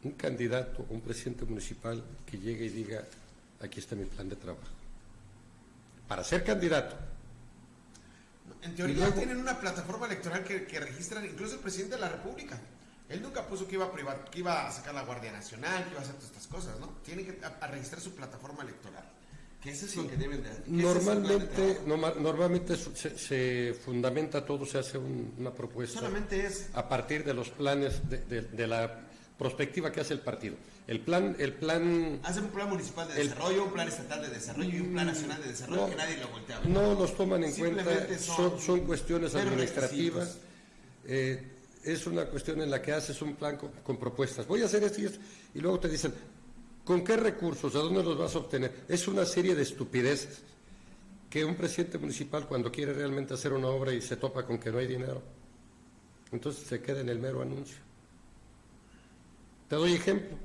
un candidato, un presidente municipal que llegue y diga, aquí está mi plan de trabajo. Para ser candidato. En teoría tienen una plataforma electoral que registran, incluso el presidente de la República. Él nunca puso que iba a sacar la Guardia Nacional, que iba a hacer todas estas cosas, ¿no? Tiene que registrar su plataforma electoral. Que eso es lo que deben de hacer. Normalmente se fundamenta todo, se hace una propuesta. Solamente es a partir de los planes de la prospectiva que hace el partido. El plan hace un plan municipal de desarrollo, un plan estatal de desarrollo y un plan nacional de desarrollo que nadie lo voltea a ver. No los toman en cuenta, son cuestiones administrativas. Es una cuestión en la que haces un plan con propuestas. Voy a hacer esto y esto, y luego te dicen, ¿con qué recursos? ¿A dónde los vas a obtener? Es una serie de estupideces que un presidente municipal, cuando quiere realmente hacer una obra y se topa con que no hay dinero, entonces se queda en el mero anuncio. Te doy ejemplo.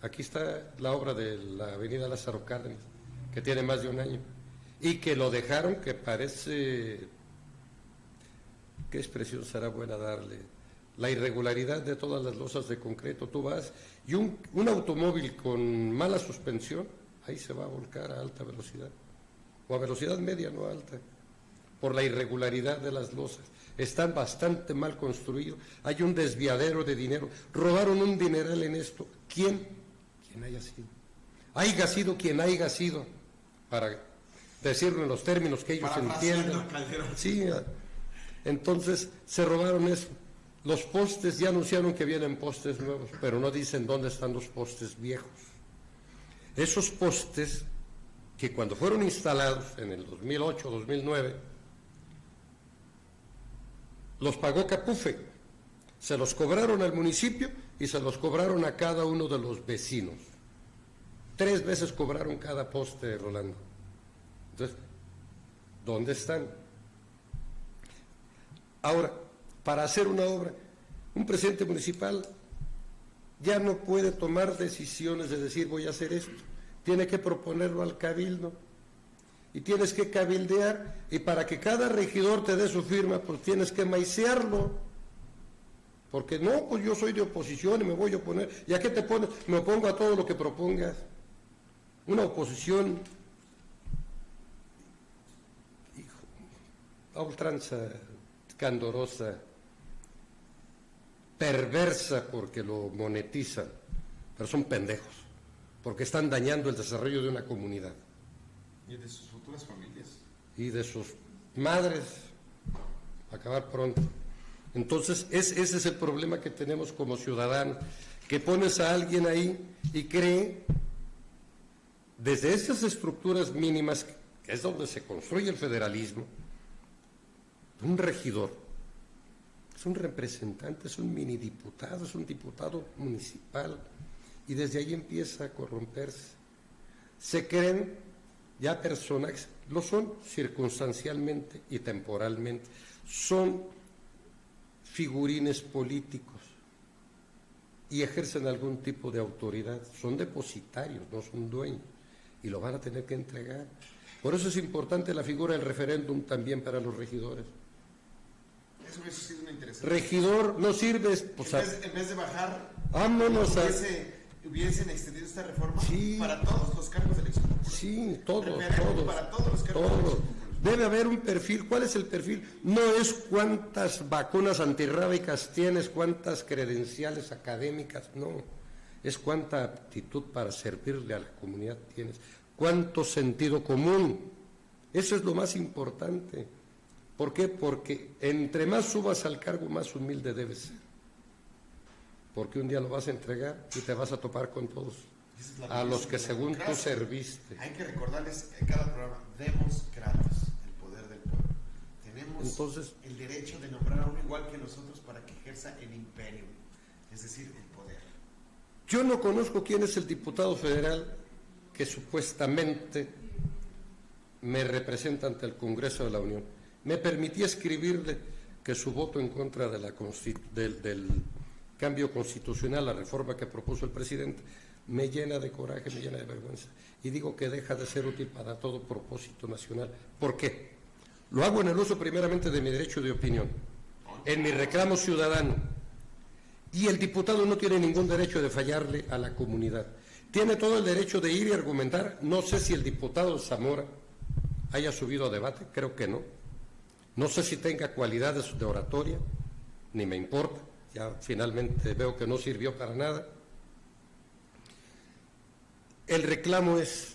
Aquí está la obra de la avenida Lázaro Cárdenas, que tiene más de un año, y que lo dejaron, que parece, ¿qué expresión será buena darle? La irregularidad de todas las losas de concreto. Tú vas y un automóvil con mala suspensión, ahí se va a volcar a alta velocidad, o a velocidad media, no alta, por la irregularidad de las losas. Están bastante mal construidos, hay un desviadero de dinero, robaron un dineral en esto. ¿Quién haya sido? Haya sido quien haya sido, para decirlo en los términos que ellos entienden. Sí, entonces se robaron eso. Los postes, ya anunciaron que vienen postes nuevos, pero no dicen dónde están los postes viejos. Esos postes que cuando fueron instalados en el 2008, 2009, los pagó Capufe, se los cobraron al municipio y se los cobraron a cada uno de los vecinos. 3 veces cobraron cada poste, Rolando. Entonces, ¿dónde están? Ahora, para hacer una obra, un presidente municipal ya no puede tomar decisiones de decir voy a hacer esto, tiene que proponerlo al cabildo, y tienes que cabildear, y para que cada regidor te dé su firma, pues tienes que maicearlo, porque no, pues yo soy de oposición y me voy a oponer. ¿Y a qué te pones? Me opongo a todo lo que propongas. Una oposición a ultranza, candorosa, perversa, porque lo monetizan, pero son pendejos, porque están dañando el desarrollo de una comunidad. Y de sus futuras familias. Y de sus madres, acabar pronto. Entonces, ese es el problema que tenemos como ciudadanos, que pones a alguien ahí y cree, desde esas estructuras mínimas, que es donde se construye el federalismo, un regidor es un representante, es un mini diputado, es un diputado municipal, y desde ahí empieza a corromperse. Se creen ya personas, lo son circunstancialmente y temporalmente, son figurines políticos y ejercen algún tipo de autoridad, son depositarios, no son dueños, y lo van a tener que entregar. Por eso es importante la figura del referéndum también para los regidores. Eso hubiese sido una interesante. Regidor no sirve, pues, en vez de bajar, vámonos hubiesen extendido esta reforma, sí, para todos los cargos de elección. Sí, todos. Para todos los cargos de elección. Debe haber un perfil. ¿Cuál es el perfil? No es cuántas vacunas antirrábicas tienes, cuántas credenciales académicas, no. Es cuánta aptitud para servirle a la comunidad tienes, cuánto sentido común. Eso es lo más importante. ¿Por qué? Porque entre más subas al cargo, más humilde debes ser. Porque un día lo vas a entregar y te vas a topar con todos, a los que según tú serviste. Hay que recordarles en cada programa, demos gratis el poder del pueblo. Tenemos entonces el derecho de nombrar a uno igual que nosotros para que ejerza el imperio, es decir, el poder. Yo no conozco quién es el diputado federal que supuestamente me representa ante el Congreso de la Unión. Me permití escribirle que su voto en contra de del cambio constitucional, la reforma que propuso el presidente, me llena de coraje, me llena de vergüenza. Y digo que deja de ser útil para todo propósito nacional. ¿Por qué? Lo hago en el uso primeramente de mi derecho de opinión, en mi reclamo ciudadano. Y el diputado no tiene ningún derecho de fallarle a la comunidad. Tiene todo el derecho de ir y argumentar. No sé si el diputado Zamora haya subido a debate, creo que no. No sé si tenga cualidades de oratoria, ni me importa. Ya finalmente veo que no sirvió para nada. El reclamo es,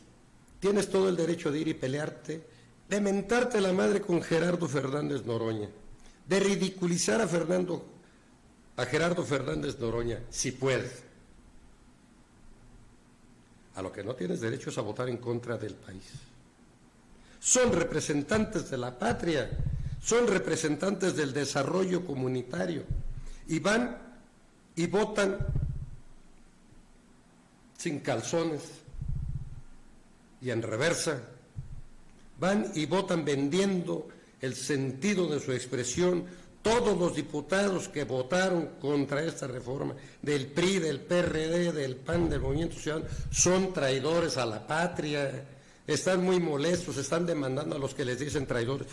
tienes todo el derecho de ir y pelearte, de mentarte la madre con Gerardo Fernández Noroña, de ridiculizar a Gerardo Fernández Noroña, si puedes. A lo que no tienes derecho es a votar en contra del país. Son representantes de la patria, son representantes del desarrollo comunitario, y van y votan sin calzones y en reversa, van y votan vendiendo el sentido de su expresión, todos los diputados que votaron contra esta reforma, del PRI, del PRD, del PAN, del Movimiento Ciudadano, son traidores a la patria. Están muy molestos, están demandando a los que les dicen traidores.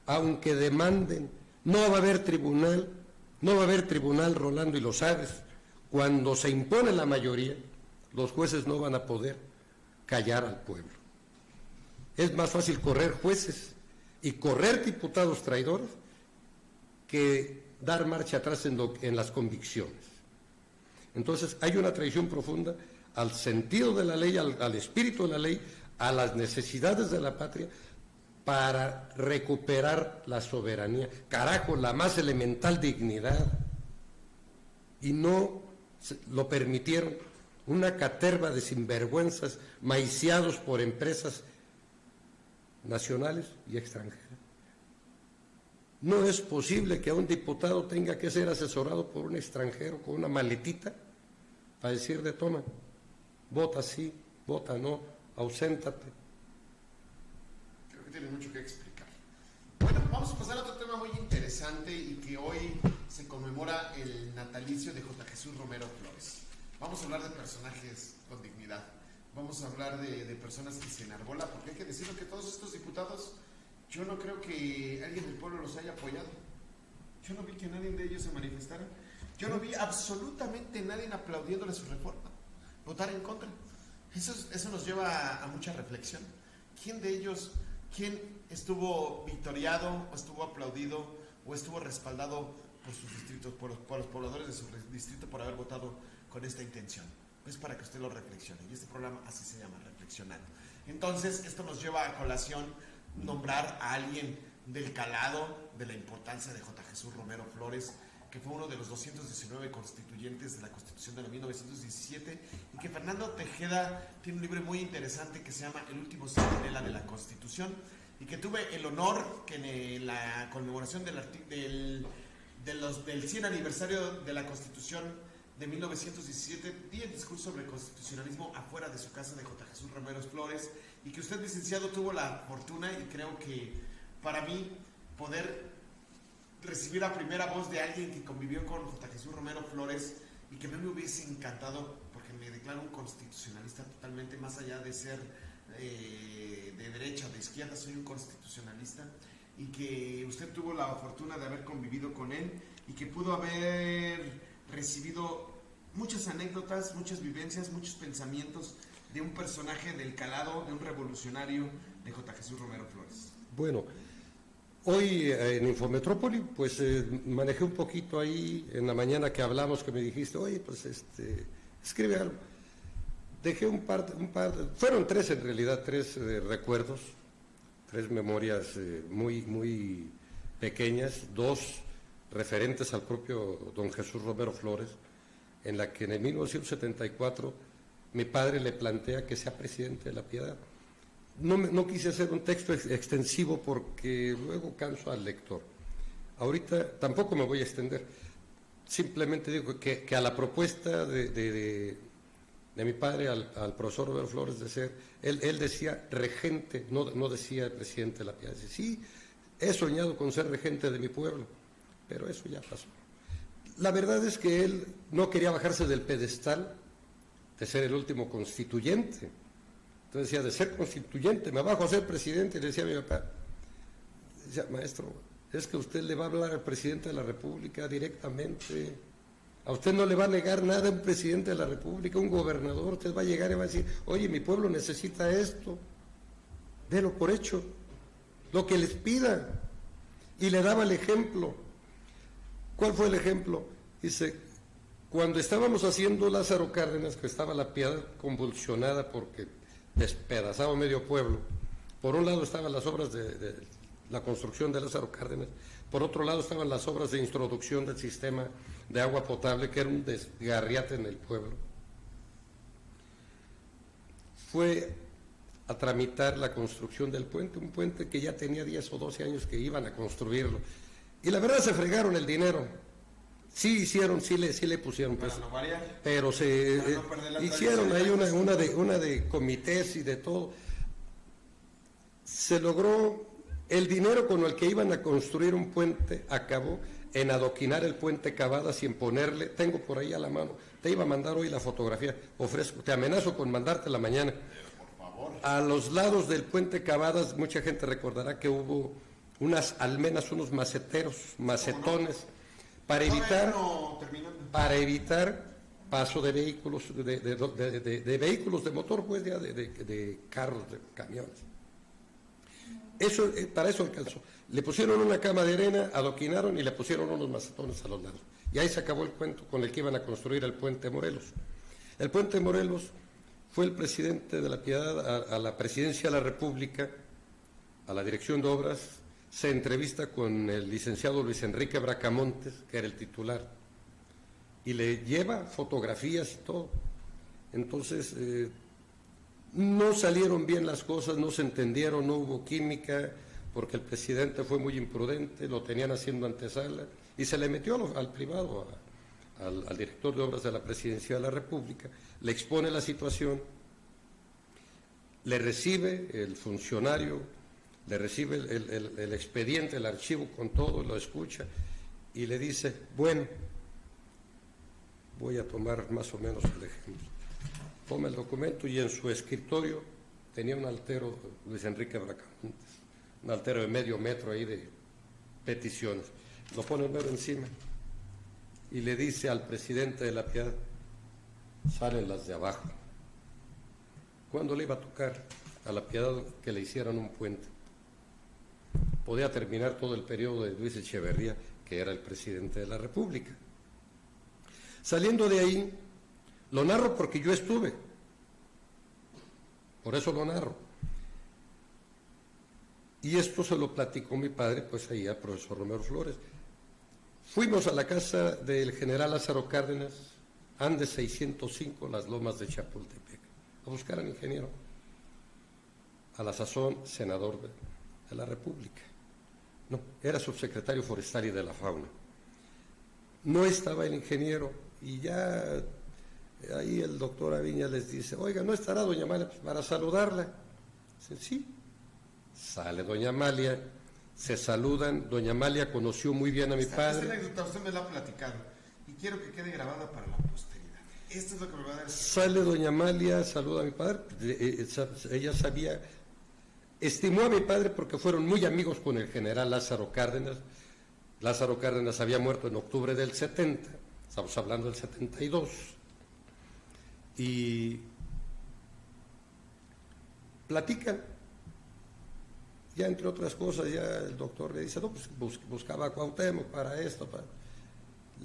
Aunque demanden, no va a haber tribunal, Rolando, y lo sabes. Cuando se impone la mayoría, los jueces no van a poder callar al pueblo. Es más fácil correr jueces y correr diputados traidores que dar marcha atrás en las convicciones. Entonces, hay una traición profunda al sentido de la ley, al espíritu de la ley, a las necesidades de la patria, para recuperar la soberanía, carajo, la más elemental dignidad. Y no lo permitieron una caterva de sinvergüenzas maiciados por empresas nacionales y extranjeras. No es posible que a un diputado tenga que ser asesorado por un extranjero con una maletita para decirle, toma, vota sí, vota no, auséntate. Creo que tiene mucho que explicar. Bueno, vamos a pasar a otro tema muy interesante y que hoy se conmemora el natalicio de J. Jesús Romero Flores. Vamos a hablar de personajes con dignidad. Vamos a hablar de personas que se enarbolan, porque hay que decirlo que todos estos diputados, yo no creo que alguien del pueblo los haya apoyado. Yo no vi que nadie de ellos se manifestara. Yo no vi absolutamente nadie aplaudiéndole su reforma, votar en contra. Eso nos lleva a mucha reflexión. ¿Quién de ellos, quién estuvo victoriado, o estuvo aplaudido, o estuvo respaldado por sus distritos, por los pobladores de su distrito por haber votado con esta intención? Es para que usted lo reflexione, y este programa así se llama, Reflexionando. Entonces, esto nos lleva a colación nombrar a alguien del calado de la importancia de J. Jesús Romero Flores, que fue uno de los 219 constituyentes de la Constitución de la 1917, y que Fernando Tejeda tiene un libro muy interesante que se llama El último centinela de la Constitución, y que tuve el honor que en la conmemoración del 100 aniversario de la Constitución de 1917, di el discurso sobre el constitucionalismo afuera de su casa de J. Jesús Romero Flores, y que usted, licenciado, tuvo la fortuna, y creo que para mí poder recibir la primera voz de alguien que convivió con J. Jesús Romero Flores, y que a mí me hubiese encantado, porque me declaro un constitucionalista totalmente, más allá de ser de derecha o de izquierda, soy un constitucionalista, y que usted tuvo la fortuna de haber convivido con él, y que pudo haber recibido muchas anécdotas, muchas vivencias, muchos pensamientos de un personaje del calado, de un revolucionario, de J. Jesús Romero Flores. Bueno, hoy en Infometrópoli, pues manejé un poquito ahí en la mañana que hablamos, que me dijiste, oye, pues escribe algo. Dejé un par, fueron tres en realidad, tres recuerdos, tres memorias muy pequeñas, dos referentes al propio don Jesús Romero Flores, en la que en el 1974 mi padre le plantea que sea presidente de La Piedad. No quise hacer un texto extensivo porque luego canso al lector. Ahorita tampoco me voy a extender. Simplemente digo que a la propuesta de mi padre al profesor Romero Flores de ser, él decía regente, no decía presidente de La Piedad. Dice, sí, he soñado con ser regente de mi pueblo, pero eso ya pasó. La verdad es que él no quería bajarse del pedestal de ser el último constituyente. Entonces decía, de ser constituyente, me bajo a ser presidente. Y le decía a mi papá, decía, maestro, es que usted le va a hablar al presidente de la República directamente. A usted no le va a negar nada a un presidente de la República, un gobernador. Usted va a llegar y va a decir, oye, mi pueblo necesita esto. Délo por hecho, lo que les pida. Y le daba el ejemplo. ¿Cuál fue el ejemplo? Dice, cuando estábamos haciendo Lázaro Cárdenas, que estaba La Piedad convulsionada porque despedazaba medio pueblo, por un lado estaban las obras de la construcción de Lázaro Cárdenas, por otro lado estaban las obras de introducción del sistema de agua potable, que era un desgarriate en el pueblo. Fue a tramitar la construcción del puente, un puente que ya tenía 10 o 12 años que iban a construirlo. Y la verdad se fregaron el dinero. Sí hicieron, sí le pusieron peso. Para no variar. Pero hicieron ahí una de comités y de todo. Se logró, el dinero con el que iban a construir un puente acabó en adoquinar el puente Cavadas y en ponerle, tengo por ahí a la mano, te iba a mandar hoy la fotografía, te amenazo con mandártela mañana. Por favor. A los lados del puente Cavadas, mucha gente recordará que hubo unas almenas, unos macetones, para evitar paso de vehículos, de vehículos de motor, pues ya de carros, de camiones. Eso, para eso alcanzó. Le pusieron una cama de arena, adoquinaron y le pusieron unos macetones a los lados. Y ahí se acabó el cuento con el que iban a construir el puente Morelos. El puente Morelos fue el presidente de La Piedad a la presidencia de la República, a la dirección de obras, se entrevista con el licenciado Luis Enrique Bracamontes, que era el titular, y le lleva fotografías y todo. Entonces, no salieron bien las cosas, no se entendieron, no hubo química, porque el presidente fue muy imprudente, lo tenían haciendo antesala, y se le metió al privado, al director de obras de la Presidencia de la República, le expone la situación, le recibe el funcionario, le recibe el expediente, el archivo con todo, lo escucha, y le dice, bueno, voy a tomar más o menos el ejemplo. Toma el documento y en su escritorio tenía un altero, Luis Enrique Bracamontes, un altero de medio metro ahí de peticiones. Lo pone mero encima y le dice al presidente de La Piedad, salen las de abajo. ¿Cuándo le iba a tocar a La Piedad que le hicieran un puente? Podía terminar todo el periodo de Luis Echeverría, que era el presidente de la República. Saliendo de ahí, lo narro porque yo estuve, por eso lo narro. Y esto se lo platicó mi padre, pues ahí al profesor Romero Flores. Fuimos a la casa del general Lázaro Cárdenas, Andes 605, Las Lomas de Chapultepec, a buscar al ingeniero, a la sazón senador de la República. No, era subsecretario forestal y de la fauna. No estaba el ingeniero y ya ahí el doctor Aviña les dice, oiga, ¿no estará doña Amalia para saludarla? Dicen, sí. Sale doña Amalia, se saludan, doña Amalia conoció muy bien a mi padre. Esta anécdota usted me la ha platicado y quiero que quede grabada para la posteridad. Esto es lo que me va a dar. Sale doña Amalia, saluda a mi padre, ella sabía, estimó a mi padre porque fueron muy amigos con el general Lázaro Cárdenas. Lázaro Cárdenas había muerto en octubre del 70, estamos hablando del 72, y platican, ya entre otras cosas, ya el doctor le dice, no, pues buscaba a Cuauhtémoc para esto,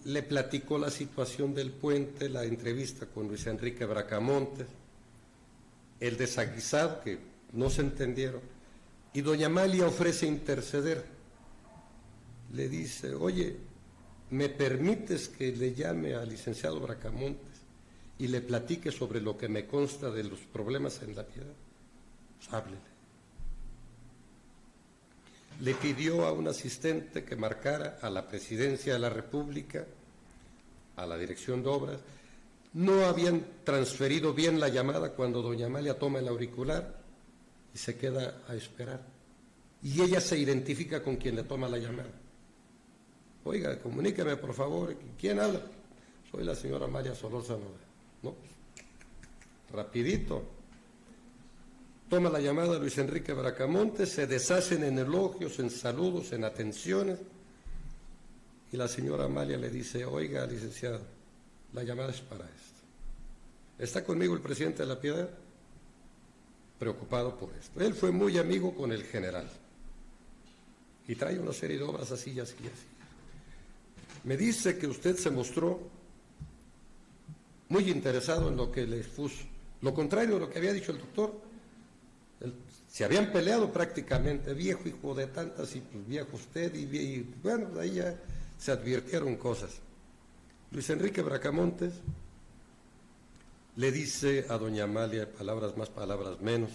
le platicó la situación del puente, la entrevista con Luis Enrique Bracamontes, el desaguisado, que no se entendieron, y doña Amalia ofrece interceder. Le dice, oye, ¿me permites que le llame al licenciado Bracamontes y le platique sobre lo que me consta de los problemas en La Piedad? Pues háblele. Le pidió a un asistente que marcara a la Presidencia de la República, a la Dirección de Obras. No habían transferido bien la llamada cuando doña Amalia toma el auricular y se queda a esperar. Y ella se identifica con quien le toma la llamada. Oiga, comuníqueme por favor, ¿quién habla? Soy la señora María Solórzano. No, rapidito. Toma la llamada Luis Enrique Bracamontes, se deshacen en elogios, en saludos, en atenciones, y la señora Amalia le dice, oiga, licenciado, la llamada es para esto. ¿Está conmigo el presidente de La Piedad? Preocupado por esto. Él fue muy amigo con el general, y trae una serie de obras así y así y así. Me dice que usted se mostró muy interesado en lo que le expuso. Lo contrario de lo que había dicho el doctor. Se habían peleado prácticamente, viejo hijo de tantas, y pues viejo usted, y bueno, de ahí ya se advirtieron cosas. Luis Enrique Bracamontes le dice a doña Amalia, palabras más, palabras menos,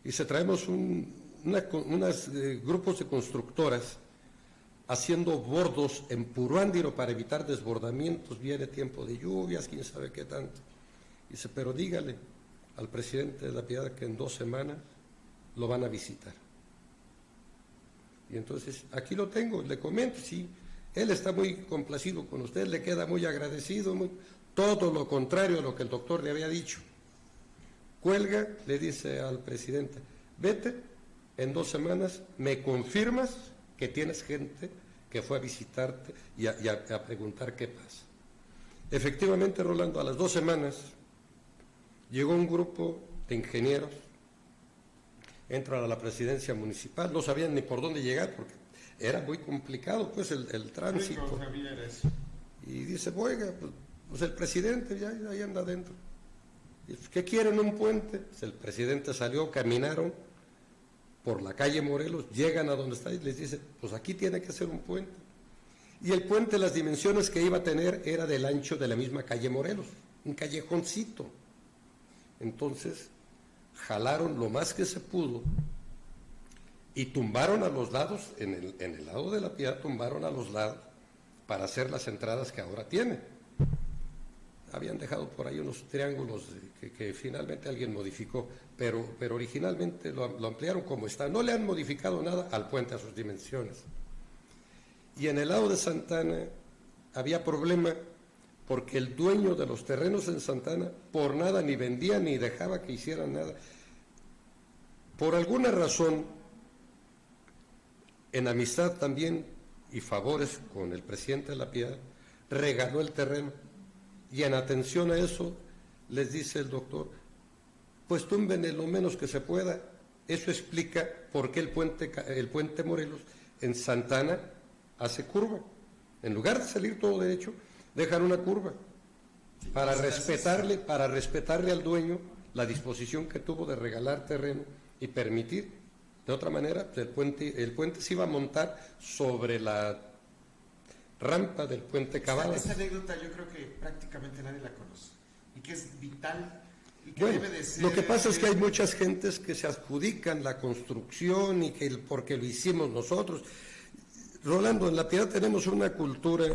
y se traemos unos grupos de constructoras haciendo bordos en Puruándiro para evitar desbordamientos, viene tiempo de lluvias, quién sabe qué tanto. Dice, pero dígale al presidente de La Piedad que en 2 semanas lo van a visitar. Y entonces, aquí lo tengo, le comento, sí, Él está muy complacido con usted, le queda muy agradecido, todo lo contrario a lo que el doctor le había dicho. Cuelga, le dice al presidente, vete, en 2 semanas me confirmas que tienes gente que fue a visitarte y a preguntar qué pasa. Efectivamente, Rolando, a las 2 semanas llegó un grupo de ingenieros, entran a la presidencia municipal, no sabían ni por dónde llegar porque era muy complicado pues el tránsito. Y dice, oiga, pues el presidente ya ahí anda adentro. ¿Qué quieren, un puente? Pues el presidente salió, caminaron por la calle Morelos, llegan a donde está y les dice, pues aquí tiene que ser un puente. Y el puente, las dimensiones que iba a tener era del ancho de la misma calle Morelos, un callejoncito. Entonces, jalaron lo más que se pudo y tumbaron a los lados, en el lado de la Piedad tumbaron a los lados para hacer las entradas que ahora tiene. Habían dejado por ahí unos triángulos que finalmente alguien modificó, pero originalmente lo ampliaron como está. No le han modificado nada al puente a sus dimensiones. Y en el lado de Santana había problema porque el dueño de los terrenos en Santana por nada ni vendía ni dejaba que hicieran nada. Por alguna razón, en amistad también y favores con el presidente de la Piedad, regaló el terreno. Y en atención a eso, les dice el doctor, pues túmbenle lo menos que se pueda. Eso explica por qué el puente Morelos en Santana hace curva. En lugar de salir todo derecho, dejan una curva para respetarle al dueño la disposición que tuvo de regalar terreno y permitir. De otra manera, el puente se iba a montar sobre la rampa del puente Cavadas. Esta anécdota yo creo que prácticamente nadie la conoce y que es vital y que bueno, debe de ser. Lo que pasa es que hay muchas gentes que se adjudican la construcción y que porque lo hicimos nosotros. Rolando, en La Piedad tenemos una cultura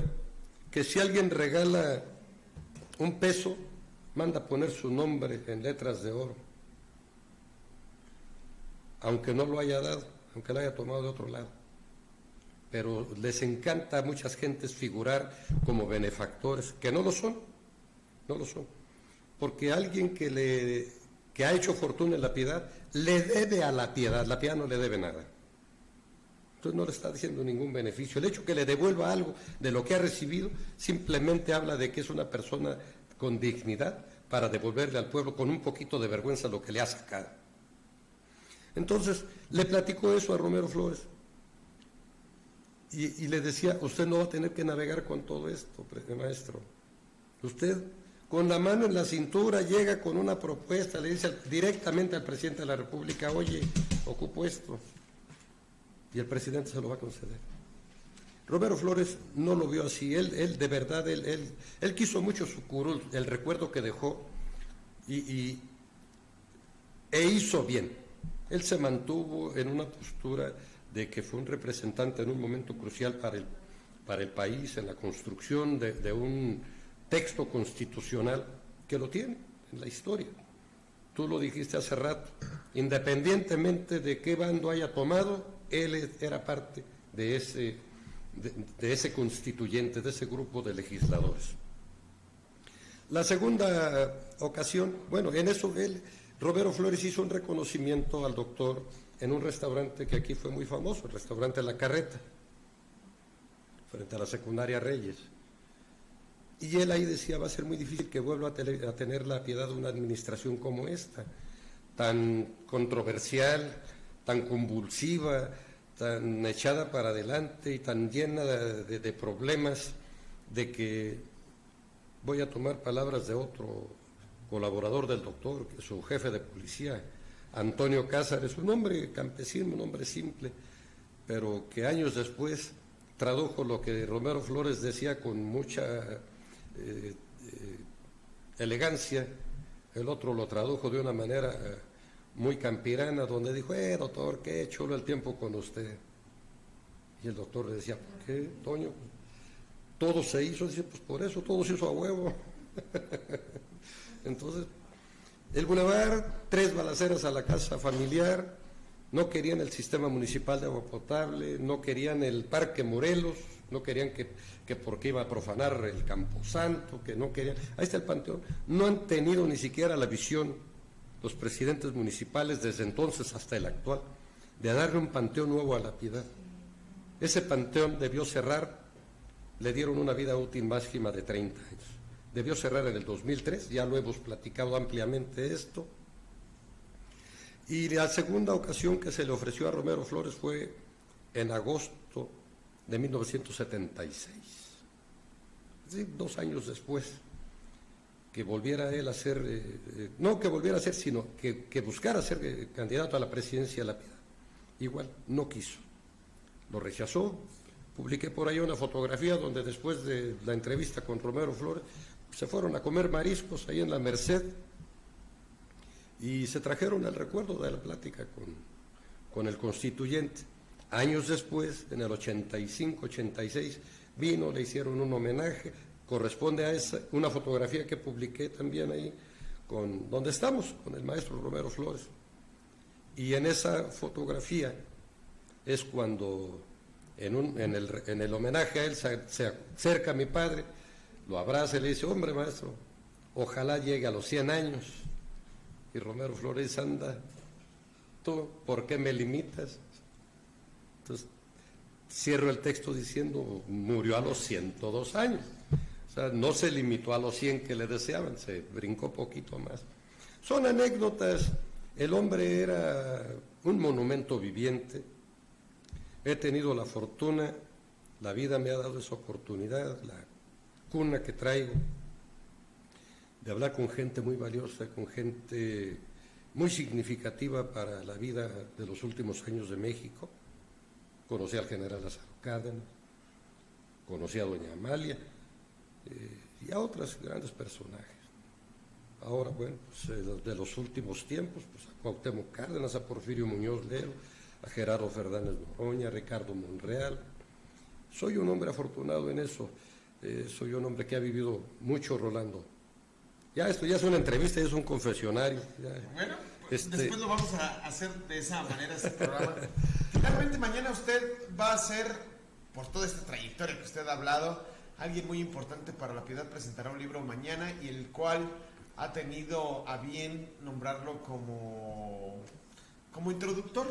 que si alguien regala un peso, manda a poner su nombre en letras de oro, aunque no lo haya dado, aunque lo haya tomado de otro lado. Pero les encanta a muchas gentes figurar como benefactores, que no lo son, porque alguien que ha hecho fortuna en La Piedad, le debe a La Piedad no le debe nada. Entonces no le está diciendo ningún beneficio. El hecho que le devuelva algo de lo que ha recibido simplemente habla de que es una persona con dignidad para devolverle al pueblo con un poquito de vergüenza lo que le ha sacado. Entonces le platicó eso a Romero Flores y le decía, usted no va a tener que navegar con todo esto, maestro. Usted con la mano en la cintura llega con una propuesta, le dice directamente al presidente de la República, oye, ocupo esto. Y el presidente se lo va a conceder. Romero Flores no lo vio así, él de verdad, él quiso mucho su curul, el recuerdo que dejó, e hizo bien. Él se mantuvo en una postura de que fue un representante en un momento crucial para el país, en la construcción de un texto constitucional que lo tiene en la historia. Tú lo dijiste hace rato, independientemente de qué bando haya tomado, él era parte de ese constituyente, de ese grupo de legisladores. La segunda ocasión, bueno, en eso Romero Flores hizo un reconocimiento al doctor en un restaurante que aquí fue muy famoso, el restaurante La Carreta, frente a la secundaria Reyes. Y él ahí decía, va a ser muy difícil que vuelva a tener La Piedad una administración como esta, tan controversial, tan convulsiva, tan echada para adelante y tan llena de problemas, de que voy a tomar palabras de otro colaborador del doctor, que es su jefe de policía, Antonio Cázares, un hombre campesino, un hombre simple, pero que años después tradujo lo que Romero Flores decía con mucha elegancia. El otro lo tradujo de una manera muy campirana, donde dijo, doctor, qué chulo el tiempo con usted. Y el doctor le decía, ¿por qué, Toño? Todo se hizo, dice, pues por eso, todo se hizo a huevo. Entonces, el Boulevard, 3 balaceras a la casa familiar, no querían el sistema municipal de agua potable, no querían el Parque Morelos, no querían que porque iba a profanar el Camposanto, que no querían, ahí está el Panteón, no han tenido ni siquiera la visión los presidentes municipales desde entonces hasta el actual, de darle un panteón nuevo a La Piedad. Ese panteón debió cerrar, le dieron una vida útil máxima de 30 años, debió cerrar en el 2003, ya lo hemos platicado ampliamente esto, y la segunda ocasión que se le ofreció a Romero Flores fue en agosto de 1976, sí, 2 años después, que volviera él a ser, no que volviera a ser, sino que buscara ser candidato a la presidencia de La Piedad. Igual, no quiso, lo rechazó. Publiqué por ahí una fotografía donde después de la entrevista con Romero Flores se fueron a comer mariscos ahí en la Merced y se trajeron el recuerdo de la plática con el constituyente. Años después, en el 85, 86, vino, le hicieron un homenaje, corresponde a esa, una fotografía que publiqué también ahí, donde estamos, con el maestro Romero Flores. Y en esa fotografía es cuando en el homenaje a él se acerca a mi padre, lo abraza y le dice, hombre maestro, ojalá llegue a los 100 años. Y Romero Flores, anda, ¿tú por qué me limitas? Entonces, cierro el texto diciendo, murió a los 102 años. O sea, no se limitó a los 100 que le deseaban, se brincó poquito más. Son anécdotas. El hombre era un monumento viviente. He tenido la fortuna, la vida me ha dado esa oportunidad, la cuna que traigo, de hablar con gente muy valiosa, con gente muy significativa para la vida de los últimos años de México. Conocí al general Lázaro Cárdenas, conocí a doña Amalia y a otros grandes personajes. Ahora, bueno, pues, de los últimos tiempos, pues a Cuauhtémoc Cárdenas, a Porfirio Muñoz Ledo, a Gerardo Fernández Noroña, a Ricardo Monreal. Soy un hombre afortunado en eso, soy un hombre que ha vivido mucho, Rolando. Ya esto ya es una entrevista, ya es un confesionario. Ya, bueno, pues después lo vamos a hacer de esa manera, este programa. Finalmente mañana usted va a ser, por toda esta trayectoria que usted ha hablado, alguien muy importante para La Piedad. Presentará un libro mañana y el cual ha tenido a bien nombrarlo como introductor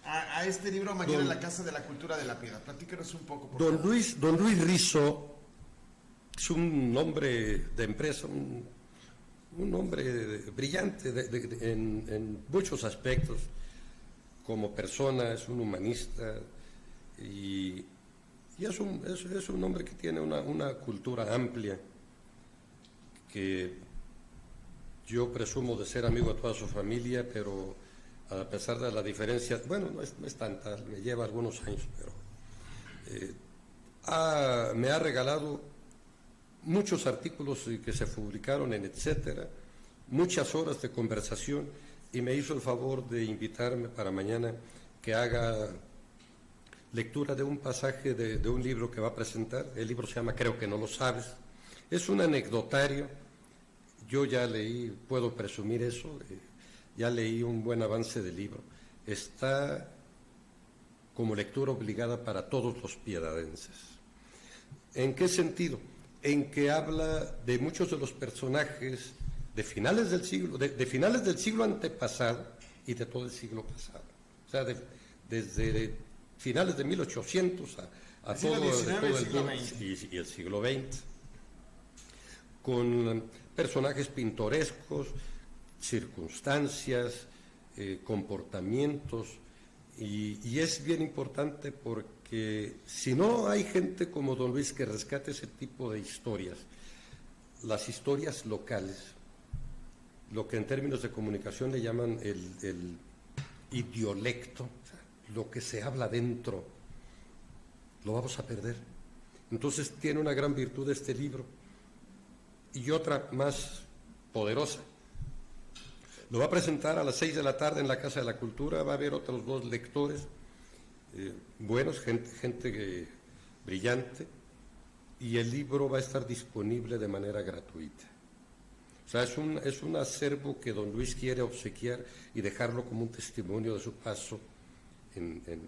a este libro mañana en la Casa de la Cultura de La Piedad. Platíquenos un poco, por favor. Don Luis Rizo es un hombre de empresa, un hombre brillante en muchos aspectos. Como persona es un humanista y es un hombre que tiene una cultura amplia, que yo presumo de ser amigo de toda su familia, pero a pesar de la diferencia, bueno, no es tanta, me lleva algunos años, pero me ha regalado muchos artículos que se publicaron en Etcétera, muchas horas de conversación, y me hizo el favor de invitarme para mañana que haga lectura de un pasaje de un libro que va a presentar. El libro se llama Creo que no lo sabes. Es un anecdotario. Yo ya leí, puedo presumir eso, ya leí un buen avance del libro. Está como lectura obligada para todos los piedadenses. ¿En qué sentido? En que habla de muchos de los personajes de finales del siglo antepasado y de todo el siglo pasado. O sea, desde finales de 1800 a todo el siglo XX. Y el siglo XX. Con personajes pintorescos, circunstancias, comportamientos, y es bien importante porque si no hay gente como don Luis que rescate ese tipo de historias, las historias locales, lo que en términos de comunicación le llaman el idiolecto, o sea, lo que se habla dentro, lo vamos a perder. Entonces tiene una gran virtud este libro. Y otra más poderosa. Lo va a presentar a las 6 de la tarde en la Casa de la Cultura. Va a haber otros 2 lectores buenos, gente brillante, y el libro va a estar disponible de manera gratuita. O sea, es un acervo que don Luis quiere obsequiar y dejarlo como un testimonio de su paso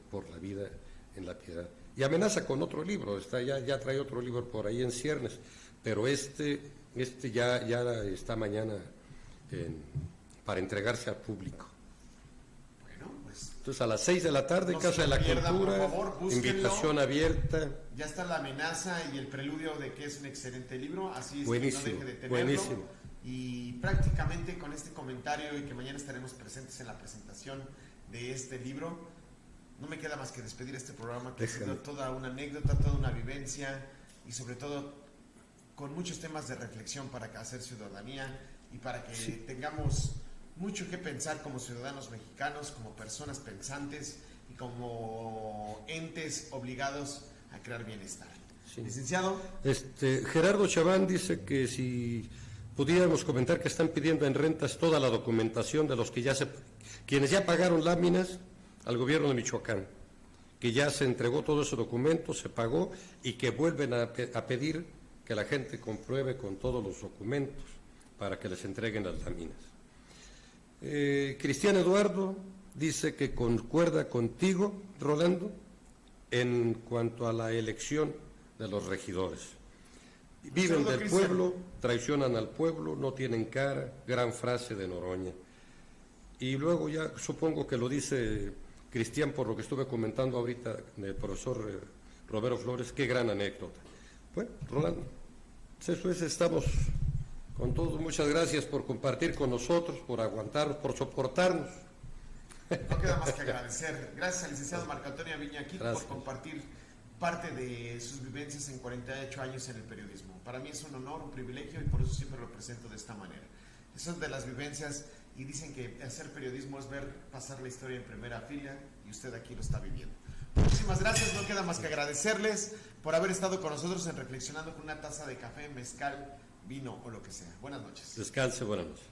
por la vida en La Piedad. y amenaza con otro libro, ya trae otro libro por ahí en ciernes, pero este ya está mañana para entregarse al público. Bueno, pues... Entonces a las 6 de la tarde, no Casa de la Cultura, por favor, invitación abierta. Ya está La amenaza y el preludio de que es un excelente libro, así es Buenísimo, que no deje de tenerlo. buenísimo. Y prácticamente con este comentario y que mañana estaremos presentes en la presentación de este libro, no me queda más que despedir este programa, que ha sido toda una anécdota, toda una vivencia y sobre todo con muchos temas de reflexión para hacer ciudadanía y para que tengamos mucho que pensar como ciudadanos mexicanos, como personas pensantes y como entes obligados a crear bienestar. Sí. Licenciado. Gerardo Chaván dice que si pudiéramos comentar que están pidiendo en rentas toda la documentación de los que quienes ya pagaron láminas al gobierno de Michoacán, que ya se entregó todo ese documento, se pagó y que vuelven a pedir que la gente compruebe con todos los documentos para que les entreguen las láminas. Cristian Eduardo dice que concuerda contigo, Rolando, en cuanto a la elección de los regidores. Viven del pueblo, traicionan al pueblo, no tienen cara, gran frase de Noroña. Y luego ya supongo que lo dice Cristian por lo que estuve comentando ahorita del profesor Romero Flores, qué gran anécdota. Bueno, Rolando, eso es, estamos con todos. Muchas gracias por compartir con nosotros, por aguantarnos, por soportarnos. No queda más que agradecer. Gracias al licenciado Marco Antonio Viñaquín por compartir parte de sus vivencias en 48 años en el periodismo. Para mí es un honor, un privilegio y por eso siempre lo presento de esta manera. Eso es de las vivencias y dicen que hacer periodismo es ver pasar la historia en primera fila y usted aquí lo está viviendo. Muchísimas gracias, no queda más que agradecerles por haber estado con nosotros en Reflexionando con una taza de café, mezcal, vino o lo que sea. Buenas noches. Descanse, buenas noches.